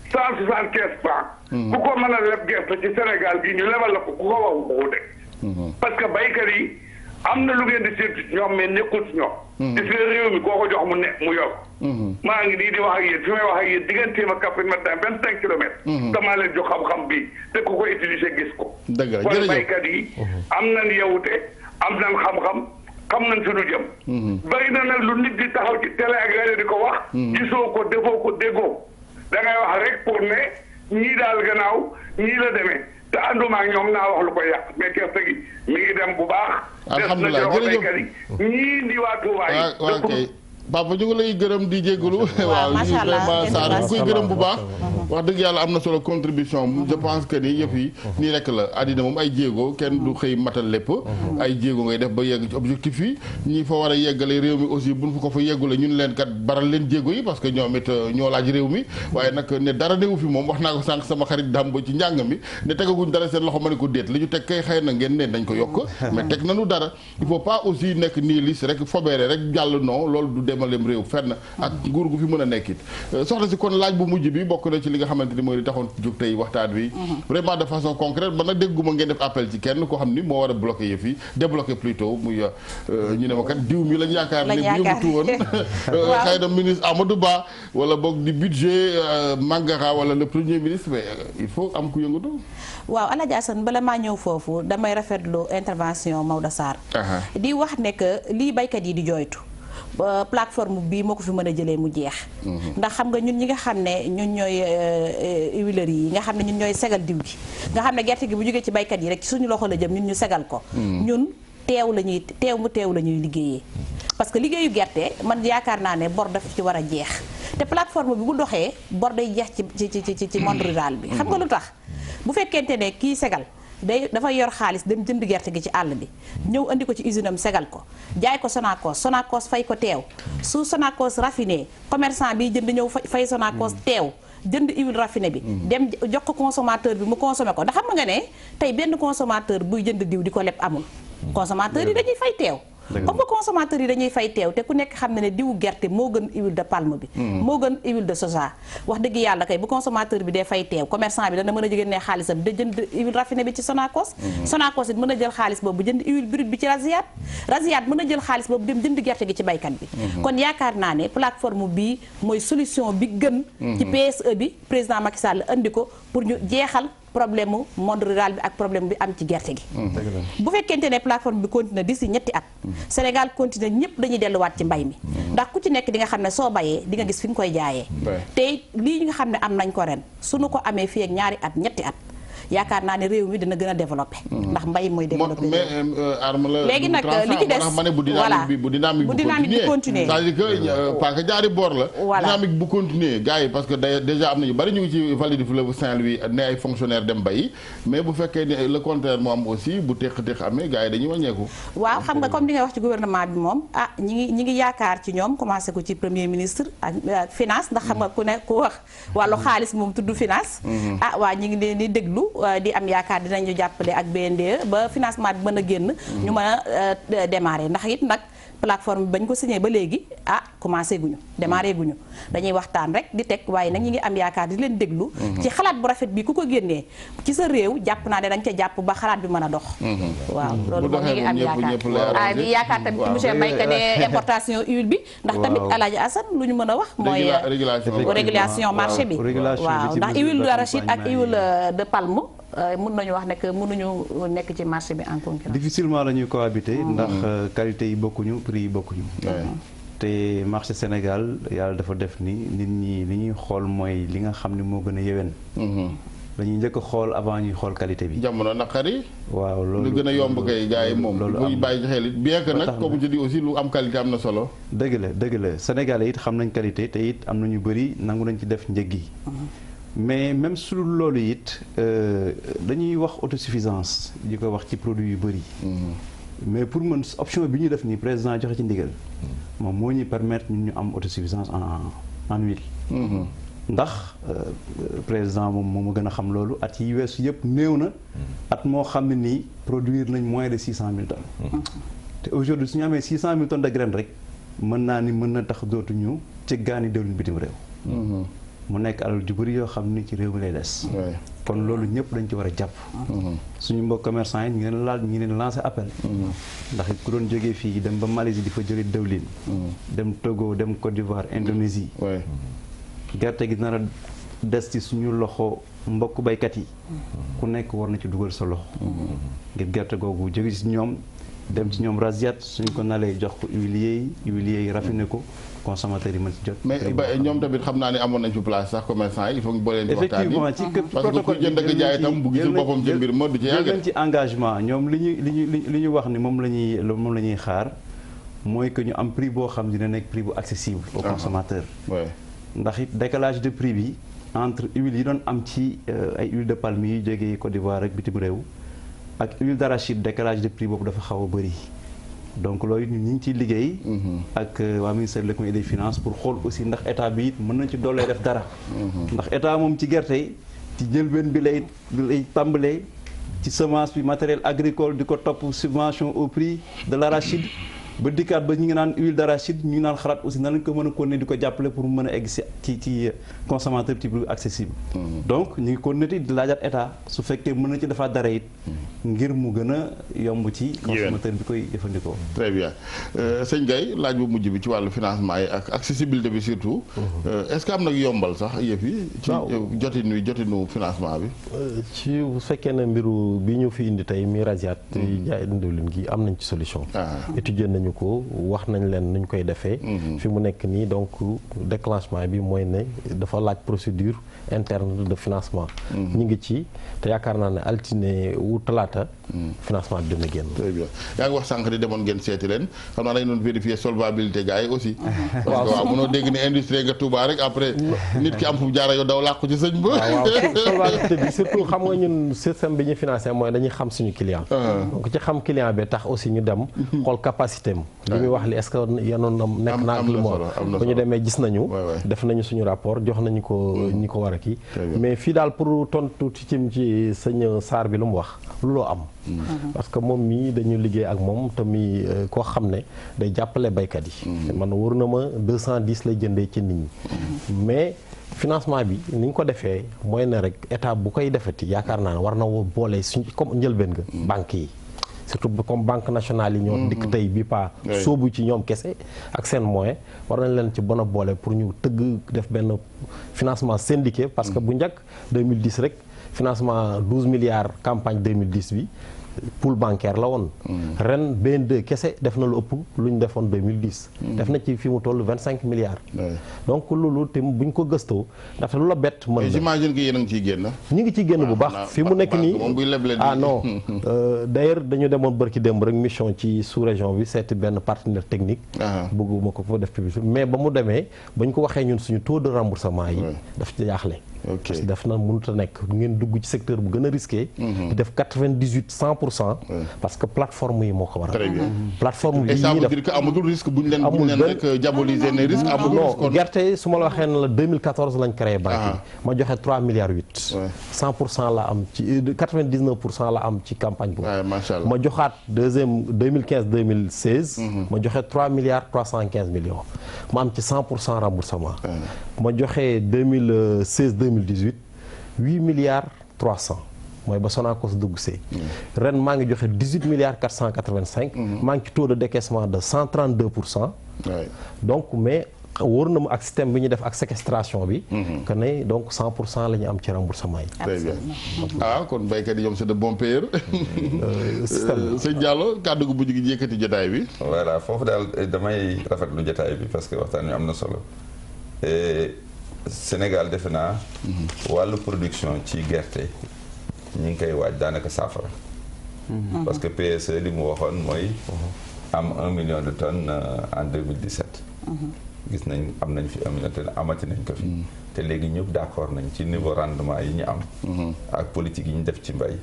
175 francs ku ko mën a leb gerte ci Sénégal gi ñu lebal la ko ku ko wax waxu de parce que baykat yi am na lu ngeen di séntu ci ñoom mais nekkul ci ñoom gis nga réew mi koo ko jox mu ne mu yokk maa ngi nii di wax ak yéen fi may wax ak yéen digganteem ak Kaffrine matin 25 kilomètres damaa leen jox xam-xam bi te ku ko utiliser gis ko kon baykat yi am nañ yewute am nañ xam-xam xam nañ fi lu jëm bari na nag lu nit di taxaw ci télé ak rajo di ko wax gisoo ko defoo ko déggoo da ngay wax rek pour ne ñii daal gannaaw ñii la demee te ànduma ak ñoom naa wax lu koy yàq mais gerte gi mi ngi dem bu baax alhamdulilah jërëjëf ñii di waa Touba yi Papa ñu ngi lay gërëm di jégalu waaw ñu vraiment Sarr ñu koy gërëm bu baax wax dëgg yàlla am na solo contribution je pense que ni yëf yi nii rek la àddina moom ay jéego kenn du xëy matal lépp ay jéego ngay def ba yegg ci objectif yi ñi fa war a yeggale réew mi aussi buñ fa ko fa yeggule ñun leen kat baral leen jéego yi parce que ñoom it ñoo laaj réew mi waaye nag ne dara newu fi moom wax naa ko sànq sama xarit dam ba ci njàng mi ne tegaguñ dara seen loxo ma ne ko déet li ñu teg kay xëy na ngeen ne dañ ko yokk mais teg nañu dara il faut pas aussi nekk nii lis rek fobeere rek jàll non loolu du demalem réew fenn ak nguur gu fi mën a nekkit soxna si kon laaj bu mujj bi bokk na ci li nga xamante ni mooy li taxoon jóg tey waxtaan wi vraiment de façon concrète ba nag dégguma ngeen def appel ci kenn koo xam ni moo war a bloqué yëf yi débloqué plutôt muy ñu ne ma kat diw mi lañ yaakaar ne bu yëngatu woon xëy na ministre Amadou Ba wala boog di budget Mangara wala le premier ministre mais il faut am ku yëngatu waaw Alaaji Assane bala maa ñëw foofu damay rafetlu intervention Maodo Sarr di wax ne que lii baykat yi di jooytu plateforme bii moo ko fi mën a jëlee mu jeex ndax xam nga ñun ñi nga xam ne ñun ñooy huileries yi nga xam ne ñun ñooy segal diw gi nga xam ne gerte gi bu jógee ci baykat yi rek ci suñu loxo la jëm ñun ñu segal ko ñun teew la ñuy liggéeyee parce que liggéeyu gerte man yaakaar naa ne bor daf ci war a jeex te plateforme bi bu doxee bor day jeex ci monde rural bi xam nga lu tax bu fekkente ne kii segal dafa yor xaalis dem jënd gerte gi ci àll bi ñëw andi ko ci usine am segal ko jaay ko Sonacos fay ko teew su Sonacos raffiné commerçant bi jënd ñëw fay Sonacos teew jënd huile raffiné bi dem jox ko consommateur bi mu consommé ko ndax xam nga ne tey benn consommateur buy jënd diw di ko leb amul consommateur yi dañuy fay teew comme que consommateurs yi dañuy fay teew te ku nekk xam ne diwu gerte moo gën huile de palme bi moo gën huile de soja wax dëgg yàlla kay bu consommateur bi dee fay teew commerçant bi dana mën a jigéen ne xaalisam da jënd huile raffinée bi ci Sonacos Sonacos it mën a jël xaalis boobu jënd huile brute bi ci Rasiaat mën a jël xaalis boobu dem jënd gerte gi ci baykat bi kon yaakaar naa ne plateforme bii mooy solution bi gën ci PSE bi président Macky Sall andi ko pour ñu jeexal problème mu monde rural bi ak problème bi am ci gerte gi bu fekkente ne plateforme bi continue d'ici ñetti at Sénégal continue ñëpp dañuy delluwaat ci mbay mi ndax ku ci nekk di nga xam ne soo bayee di nga gis fi nga koy jaayee te lii nga xam ne am nañ ko ren suñu ko amee fii ak ñaari at ñetti at yaakaar naa ne réew mi dina gën a développé ndax mbay mooy développé léegi nag li ci des ma ne bu dynamique bi continuer c'est-à-dire que parce que ñaari boor la dynamique bu continuer gars yi parce que déjà am na ñu bari ñu ngi ci vallée du fleuve Saint-Louis ne ay fonctionnaires dem bayi mais bu fekkee ne le contraire moo am aussi bu teq amee gars yi dañuy wàññeeku waaw xam nga comme li nga wax ci gouvernement bi moom ñi ngi yaakaar ci ñoom commencé ko ci premier ministre ak finance ndax xam nga ku ne ku wax wàllu xaalis moom tudd finance waa ñi ngi leen di déglu di am yaakaar dinañu jàppale ak BNDE ba financement bi mën a génn ñu mën a démarrer ndax it nag plateforme bi bañ ko signé ba léegi commencé guñu démarré guñu dañuy waxtaan rek di teg waaye nag ñi ngi am yaakaar di leen déglu ci xalaat bu rafet bi ku ko génnee ci sa réew jàpp naa ne dañ ca jàpp ba xalaat bi mën a dox waaw loolu moom ñi ngi am yaakaar di yaakaar tamit ci monsieur Mbaye que ne importation huile bi ndax tamit Alaaji Assane lu ñu mën a wax mooy régulation marché bi waaw ndax huile d'arachide ak huile de palme mën nañu wax ne que mënuñu nekk ci marché bi en concurrence difficilement la ñuy cohabiter ndax qualité yi bokkuñu prix yi bokkuñu te marché Sénégal yàlla dafa def ni nit ñi li ñuy xool mooy li nga xam ne moo gën a yéwén dañuy njëkk a xool avant ñuy xool qualité bi jamono naqari waaw loolu lu gën a yomb kay gars yi moom buy bàyyi xel it bien que nag comme je dis aussi lu am qualité am na solo dëgg la Sénégalais it xam nañ qualité te it am na ñu bëri nangu nañ ci def njëg yi mais même su loolu it dañuy wax autosuffisance di ko wax ci produit yu bëri mais pour mën option bi ñu def nii président joxe ci ndigal moom moo ñuy permettre ñun ñu am autosuffisance en huile ndax président moom moo ma gën a xam loolu at yi weesu yëpp néew na at moo xam ne nii produire nañ moins de 600 000 tonnes te aujourd'hui su ñu amee 600 000 tonnes de graines rek mën naa ni mën na tax dootuñu ci gaani déwlin bitim réew mu nekk alal ju bëri yoo xam ni ci réew mi lay des kon loolu ñëpp dañ ci war a jàpp suñu mbokk commerçant yi ñu ngi leen laal ñu ngi leen lancé appel ndax ku doon jógee fii dem ba Malaisie di fa jëlee dëwlin dem Togo dem Côte d'Ivoire Indonésie gerte gi nar a des ci suñu loxo mbokk baykat yi ku nekk war na ci dugal sa loxo ngir gerte googu jóge ci ñoom dem ci ñoom Rasiaat suñ ko nalee jox ko huiliers yi raffiné ko consommateurs yi mën ci jot. mais ñoom tamit xam naa ne amoon nañ fi place sax commerçant yi il faut ñu boole leen di waxtaan effectivement ci parce que ku jënd ak jaay itam bu gisul boppam ci mbir ma du ci yàgg. jël nañ ci engagement ñoom li ñu wax ni moom la ñuy xaar mooy que ñu am prix boo xam dina nekk prix bu accessible au consommateur. ndax it décalage de prix bi entre huile yi doon am ci ay huile de palme yi jógee Côte d'Ivoire ak bitim réew ak huile d'arachide décalage de prix boobu dafa xaw a bëri. donc loolu ñu ngi ciy liggéey ak waa ministère de l'économie et des finances pour xool aussi ndax état bi it mën nañ ci doolee def dara ndax état moom ci gerte yi ci njëlbeen bi lay tàmbalee ci semence bi matériel agricole di ko topp subvention au prix de l'arachide ba dikkaat ba ñu ngi naan huile d'arachide ñu ngi naan xalaat aussi nan lañ ko mën a continuer di ko jàppale pour mën a egg ci consommateur ci prix accessible donc ñu ngi continuer di laajaat état su fekkee mën na ci defaat dara it ngir mu gën a yomb ci consommateur bi koy jëfandikoo. très bien sëñ Gaye laaj bu mujj bi ci wàllu financement yi ak accessibilité bi surtout est-ce que am nag yombal sax yëf yi ci jotinu financement bi ci bu fekkee ne mbiru bi ñu fi indi tey mi Rasiaat jaay diwlin gi am nañ ci solution étudier nañu ko wax nañ leen nuñ koy defee fi mu nekk nii donc déclenchement bi mooy ne dafa laaj procédure interne de financement ñu ngi ci te yaakaar naa ne altine wu talaata financement bi dina génn. très bien yaa ngi wax sànq di demoon ngeen seeti leen xam naa dañu doon vérifier solvabilité gars yi aussi parce que waaw mënoo dégg ne industrie nga Touba rek après nit ki am fu jaara yow daw làqu ci sëñ ba waaw solvabilité bi surtout xam nga ñun système bi ñu financé mooy dañuy xam suñu client donc ci xam client bi tax aussi ñu dem xool capacité dem. li muy wax li est-ce que yenoon na nekk naa ak li mu wax bu ñu demee gis nañu. def nañu suñu rapport jox nañu ko ñi ko war a kii. mais fii daal pour tontu ci sëñ Sarr bi lu mu wax lu loo am. parce que moom mii dañu liggéey ak moom te mi koo xam ne day jàppale baykat yi. man wóor na ma 210 lay jëndee ci nit ñi. mais financement bi ni ñu ko defee mooy ne rek état bu koy defati yaakaar naa ne war na boole suñ comme njëlbeen nga banque yi. surtout comme banque nationale yi ñoo dikk tey bi pas soobu ci ñoom kese ak seen moyen war nañ leen ci bon a boole pour ñu tëgg def benn financement syndiqué parce que bu njëkk 2010 rek financement 12 milliards campagne 2010 bi pool bancaire la woon. ren BN2 kese def na lu ëpp lu ñu defoon 2010. def na ci fi mu toll 25 milliards. donc loolu te buñ ko gëstoo ndaxte lu la bett. mën na j'imagine que yéen a ngi ciy génn. ñu ngi ciy génn bu baax fi mu nekk nii ah non d'ailleurs dañu demoon bërki démb rek mission ci sous région bi seeti benn partenaire technique. bëgguma ko fa def publicité mais ba mu demee bañ ko waxee ñun suñu taux de remboursement yi. daf ci jaaxle. parce que def na mënut a nekk ngeen dugg ci secteur bu gën a risqué. di def 98-100%. parce que plateforme yi moo ko waral. très bien plateforme bi et ça veut dire que amatul risque bu ñu leen rek diaboliser ne risque amatul risque. non gerte su ma la waxee ne la 2014 lañ créé banque yi. ma joxe 3 milliards 8. 100% la am ci 99% la am ci campagne boobu. macha allah ma joxaat deuxième 2015-2016. ma joxe 3 milliards 315 millions. ma am ci 100% remboursement. ma joxe 2016-2018 8 milliards 300. mooy ba Sonacos dugg see. ren maa ngi joxe 18 milliards 485. maa ngi ci taux de décaissement de 132%. donc mais wóor na mu ak système bi ñu def ak séquestration bi. que ne donc 100% la ñu am ci remboursement yi. très bien kon béykat yi ñoom c'est de bons payeurs. système sëñ Diallo kàddu gu mujj gi yëkkati jotaay bi. voilà foofu daal damay rafetlu jotaay bi parce que waxtaan wi am na solo. Sénégal defe naa. wàllu production ci gerte. ñu ngi koy waaj daanaka saafara. parce que PSE li mu waxoon mooy am 1 million de tonnes en 2017. gis nañ am nañ fi 1 million de tonnes amati nañ ko fi. te léegi ñëpp d'accord nañ ci niveau rendement yi ñu am. ak politique yi ñu def ci mbay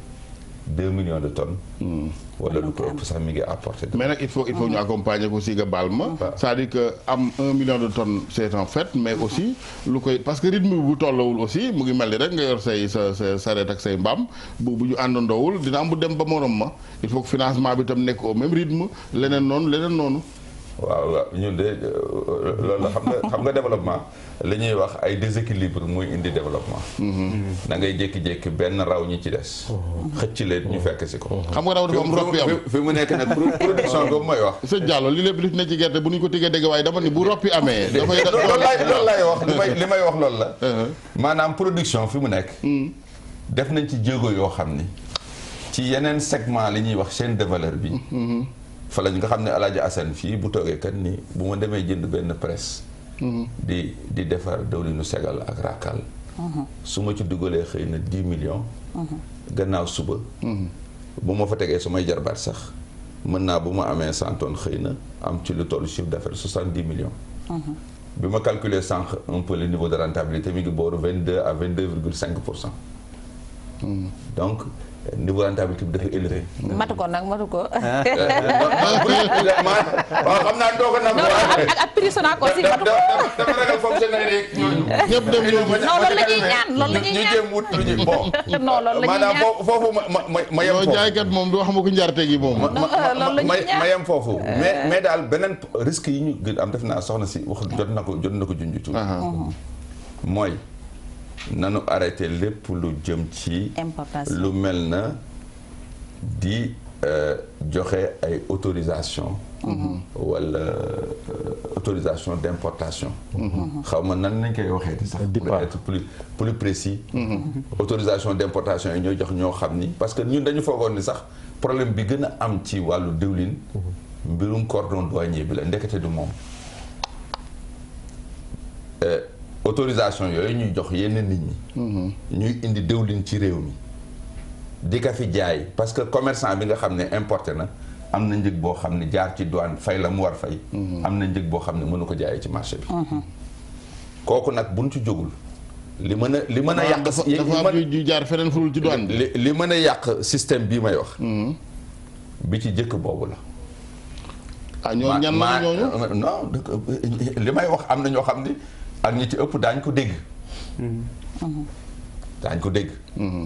2 millions de tonnes. wala lu ko ëpp sax mi ngi apporté. mais nag il faut ñu accompagner ko si nga baal ma. c'est-à-dire que am 1 million de tonnes c'est un fait mais aussi lu koy parce que rythme bu tollawul aussi mu ngi mel ni rek nga yor sa sareet ak say mbaam bu ñu àndandoowul dina am bu dem ba morom ma il faut que financement bi tam nekk au même rythme leneen noonu. waaw ñun de loolu la xam nga développement li ñuy wax ay déséquilibre muy indi développement. da ngay jékki-jékki benn raw ñi ci des. xëcc leen ñu fekk si ko. xam nga raw dafa am roppi am fi mu nekk nag production boobu mooy wax. sëñ Diallo li lépp li fi ne ci gerte bu ñu ko tiggee dégg waaye dama ni bu roppi amee. dafay loolu lay wax li may wax loolu la. maanaam production fi mu nekk. def nañ ci jéego yoo xam ni ci yeneen segment li ñuy wax chaîne de valeur bi. fa lañ nga xam ne Alaaji Assane fii bu toogee kat ni bu ma demee jënd benn presse. di defar dawlinu segal ak raakal. su ma ci dugalee xëy na 10 millions. gannaaw suba. bu ma fa tegee su may jarbaat sax mën naa bu ma amee 100 tonnes xëy na am ci lu toll chiffre d'affaires 70 millions. bi ma calculer sànq un peu le niveau de rentabilité mi ngi booru 22 à 22,5%. donc. niveau rentabilité bi dafa élevé. matu ko. waaw xam naa doo ko nangu. ak prix Sonacos aussi matu ko. dafa ragal fonctionnaire yeeg ñooñu. ñëpp dem non loolu la ñuy ñaan ñu jéem wut lu ñu bon. non loolu la ñuy ñaan maanaam foofu ma yem foofu. jaaykat moom du wax ma ko njarte gi moom. ma yem foofu. mais daal beneen risque yi ñu gën am def naa soxna si wax jot na ko junj tuuti. mooy. nanu arrêté lépp lu jëm ci lu mel na di joxe ay autorisation wala autorisation d'importation xaw ma nan nañ koy waxee di sax pour être plus précis autorisation d'importation yi ñooy jox ñoo xam ni parce que ñun dañu foogoon ni sax problème bi gën a am ci wàllu diwlin mbirum cordon douanier bi la ndekete du moom autorisation yooyu ñuy jox yenn nit ñi ñuy indi dëwlin ci réew mi di ka fi jaay parce que commerçant bi nga xam ne importé na am na njëg boo xam ne jaar ci douane fay la mu war fay am na njëg boo xam ne mënu ko jaayee ci marché bi kooku nag buñ ci jógul li mën a yàq dafa am yu jaar feneen furul ci douane bi li mën a yàq système bii may wax bi ci jëkk boobu la ñooñu ñan la ñooñu non li may wax am na ñoo xam ni ak ñi ci ëpp daañ ko dégg. daañ ko dégg.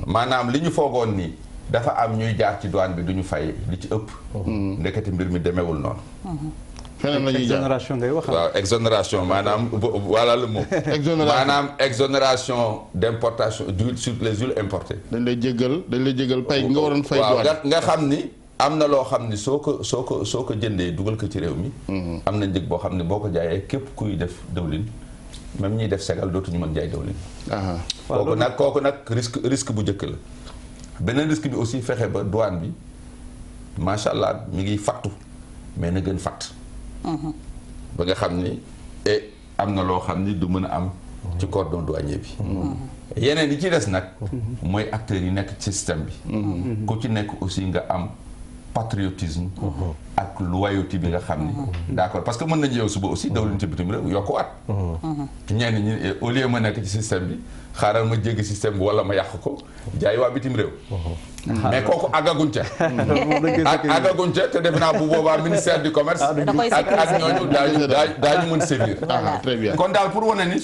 maanaam li ñu foogoon nii dafa am ñuy jaar ci douane bi du ñu fay li ci ëpp. ndekete mbir mi demewul noonu. feneen la ñuy jaar exonération ngay wax. waaw exonération maanaam voilà le mot. maanaam exonération d'importation d'huile sur les huiles importées. dañ lay jéggal pay nga waroon fay. waaw nga xam ni am na loo xam ni soo ko jëndee dugal ko ci réew mi. am na njëg boo xam ne boo ko jaayee képp kuy def dëwlin même ñiy def segal dootuñu mën jaay dëwlin. kooku nag risque bu njëkk la. beneen risque bi aussi fexe ba douane bi macha allah mi ngi fattu mais na gën fatt. ba nga xam ni am na loo xam ni du mën a am ci cordon douanier bi. yeneen yi ci des nag mooy acteurs yi nekk ci système bi. ku ci nekk aussi nga am patriotisme ak loyauté bi nga xam ni d'accord parce que mën nañu yow suba aussi dawlin ci bitim réew yokkuwaat. ñenn ñi au lieu ma nekk ci système bi xaaral ma jéggi système bi wala ma yàq ko jaay waa bitim réew. mais kooku àggaguñ ca. àggaguñ ca te defe naa bu boobaa ministère du commerce. ak ñooñu daañu mën sévir. très bien kon daal pour wane ni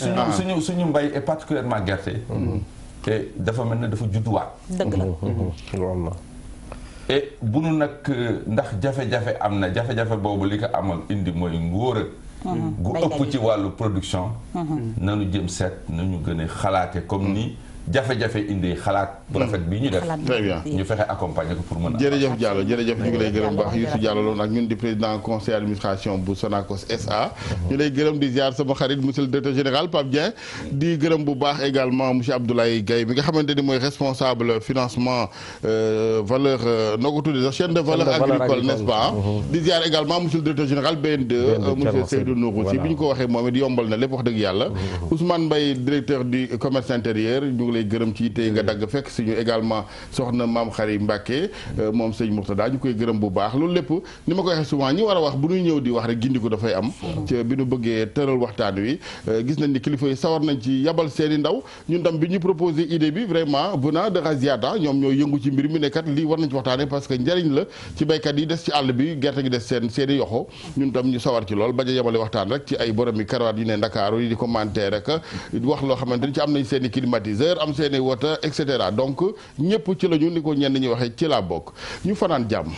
suñu mbay et particulièrement gerte. te dafa mel ne dafa judduwaat. dëgg la. et bu nu nag ndax jafe-jafe am na jafe-jafe boobu li ko amal indi mooy ngóora gu ëpp ci wàllu production. nanu jëm seet nañu gën a xalaate comme ni jafe-jafe indi xalaat bu rafet bi ñu def. très bien ñu fexe accompagner ko pour mën a. jërëjëf Diallo jërëjëf ñu ngi lay gërëm baax Youssou Diallo loolu nag ñun di président conseil administration bu Sonacos SA. ñu lay gërëm di ziar sama xarit monsieur le directeur général Pape Dieng. di gërëm bu baax également monsieur Abdoulaye Gaye mi nga xamante ni mooy responsable financement valeur noo ko tuddee sax chaîne de valeur agricole n'est-ce pas. di ziar également monsieur le directeur général BN2 monsieur Seydou Nourou si bi ñu ko waxee moom it yombal na lépp wax dëgg yàlla. Ousmane Mbaye directeur du commerce intérieur lay gërëm ci tey nga dagg fekk suñu également soxna maam Xari Mbàkke moom sëñ Mourtada ñu koy gërëm bu baax loolu lépp ni ma koy waxee souvent ñi war a wax bu ñuy ñëw di wax rek gindi ko dafay am ci bi ñu bëggee tëral waxtaan wi gis nañ ni kilifa yi sawar nañ ci yabal seeni ndaw ñun tam bi ñu proposé idée bi vraiment venant de Raziata ñoom ñoo yëngu ci mbir mi ne kat lii war nañ ci waxtaane parce que njëriñ la ci béykat yi des ci àll bi gerte gi des seeni yoxo ñun tam ñu sawar ci lool bañ a yabale waxtaan rek ci ay borom yi karawaat yu ne Ndakaaru yi di commenter rek wax loo xamante ni ci am nañ seeni climatiseur am seeni wota et cetera donc ñëpp ci lañu ni ko ñenn ñi waxee ci laa bokk ñu fanaan jàmm